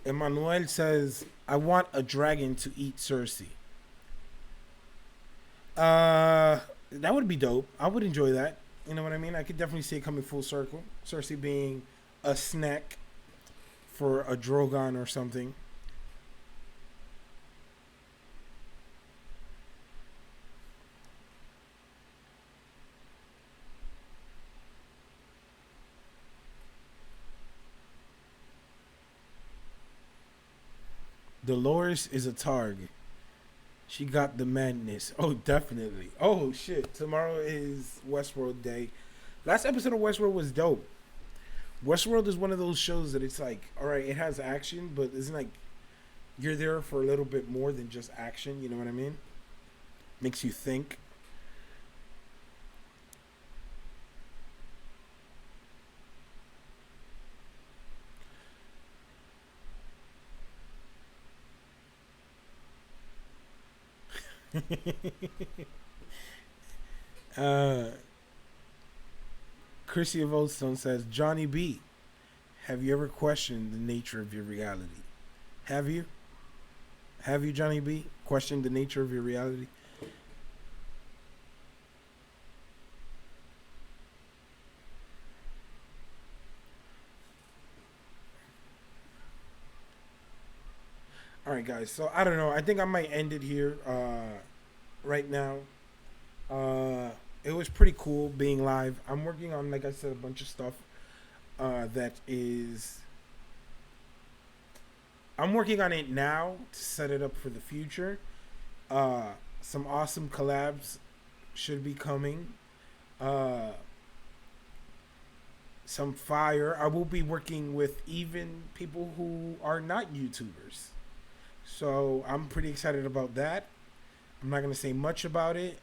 Emmanuel says, I want a dragon to eat Cersei. That would be dope. I would enjoy that. You know what I mean? I could definitely see it coming full circle. Cersei being a snack for a Drogon or something. Dolores is a Targ. She got the madness. Oh, definitely. Oh, shit. Tomorrow is Westworld Day. Last episode of Westworld was dope. Westworld is one of those shows that it's like, all right, it has action, but it's like you're there for a little bit more than just action. You know what I mean? Makes you think. Chrissy of Oldstone says, Johnny B, have you ever questioned the nature of your reality? Have you? Have you, Johnny B, questioned the nature of your reality? All right, guys. So I don't know. I think I might end it here right now. It was pretty cool being live. I'm working on, like I said, a bunch of stuff that is... I'm working on it now to set it up for the future. Some awesome collabs should be coming. Some fire. I will be working with even people who are not YouTubers. So I'm pretty excited about that. I'm not going to say much about it.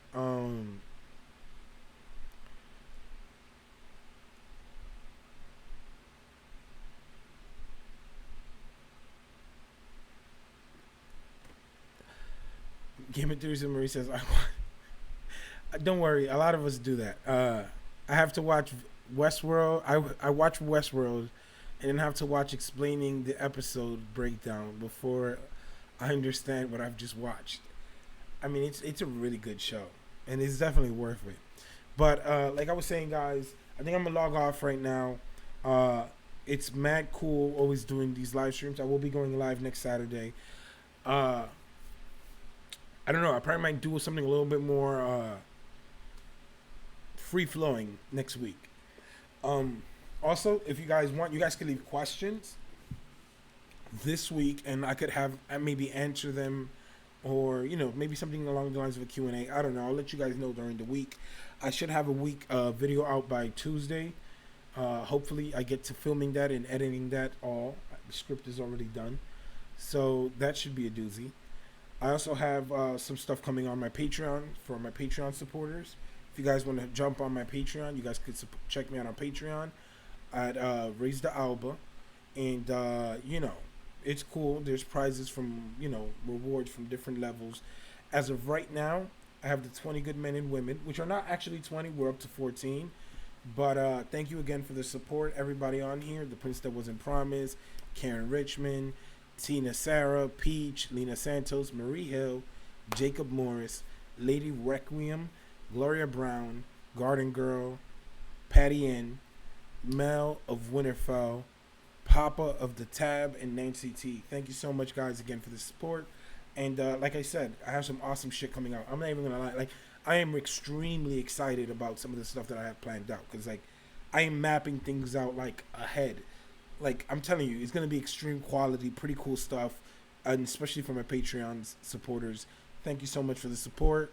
Game of Theories and Marie says, don't worry, a lot of us do that. I have to watch Westworld. I watch Westworld and then have to watch explaining the episode breakdown before I understand what I've just watched. I mean, it's a really good show, and it's definitely worth it. But like I was saying, guys, I think I'm gonna log off right now. It's mad cool always doing these live streams. I will be going live next Saturday. I don't know. I probably might do something a little bit more free flowing next week. Also, if you guys want, you guys can leave questions this week, and I could have maybe answer them, or maybe something along the lines of a Q&A. I don't know. I'll let you guys know during the week. I should have a week video out by Tuesday. Hopefully, I get to filming that and editing that all. The script is already done, so that should be a doozy. I also have some stuff coming on my Patreon for my Patreon supporters. If you guys want to jump on my Patreon, you guys could check me out on Patreon at Rayz the Alba, and it's cool. There's prizes from rewards from different levels. As of right now, I have the 20 good men and women, which are not actually 20. We're up to 14. But thank you again for the support, everybody on here. The Prince That Wasn't Promised, Karen Richmond, Tina Sarah, Peach, Lena Santos, Marie Hill, Jacob Morris, Lady Requiem, Gloria Brown, Garden Girl, Patty N, Mel of Winterfell, Papa of the Tab, and Nancy T. Thank you so much, guys, again for the support. And like I said, I have some awesome shit coming out. I'm not even gonna lie. Like, I am extremely excited about some of the stuff that I have planned out, because like I am mapping things out like ahead. Like, I'm telling you, it's gonna be extreme quality, pretty cool stuff, and especially for my Patreon supporters. Thank you so much for the support.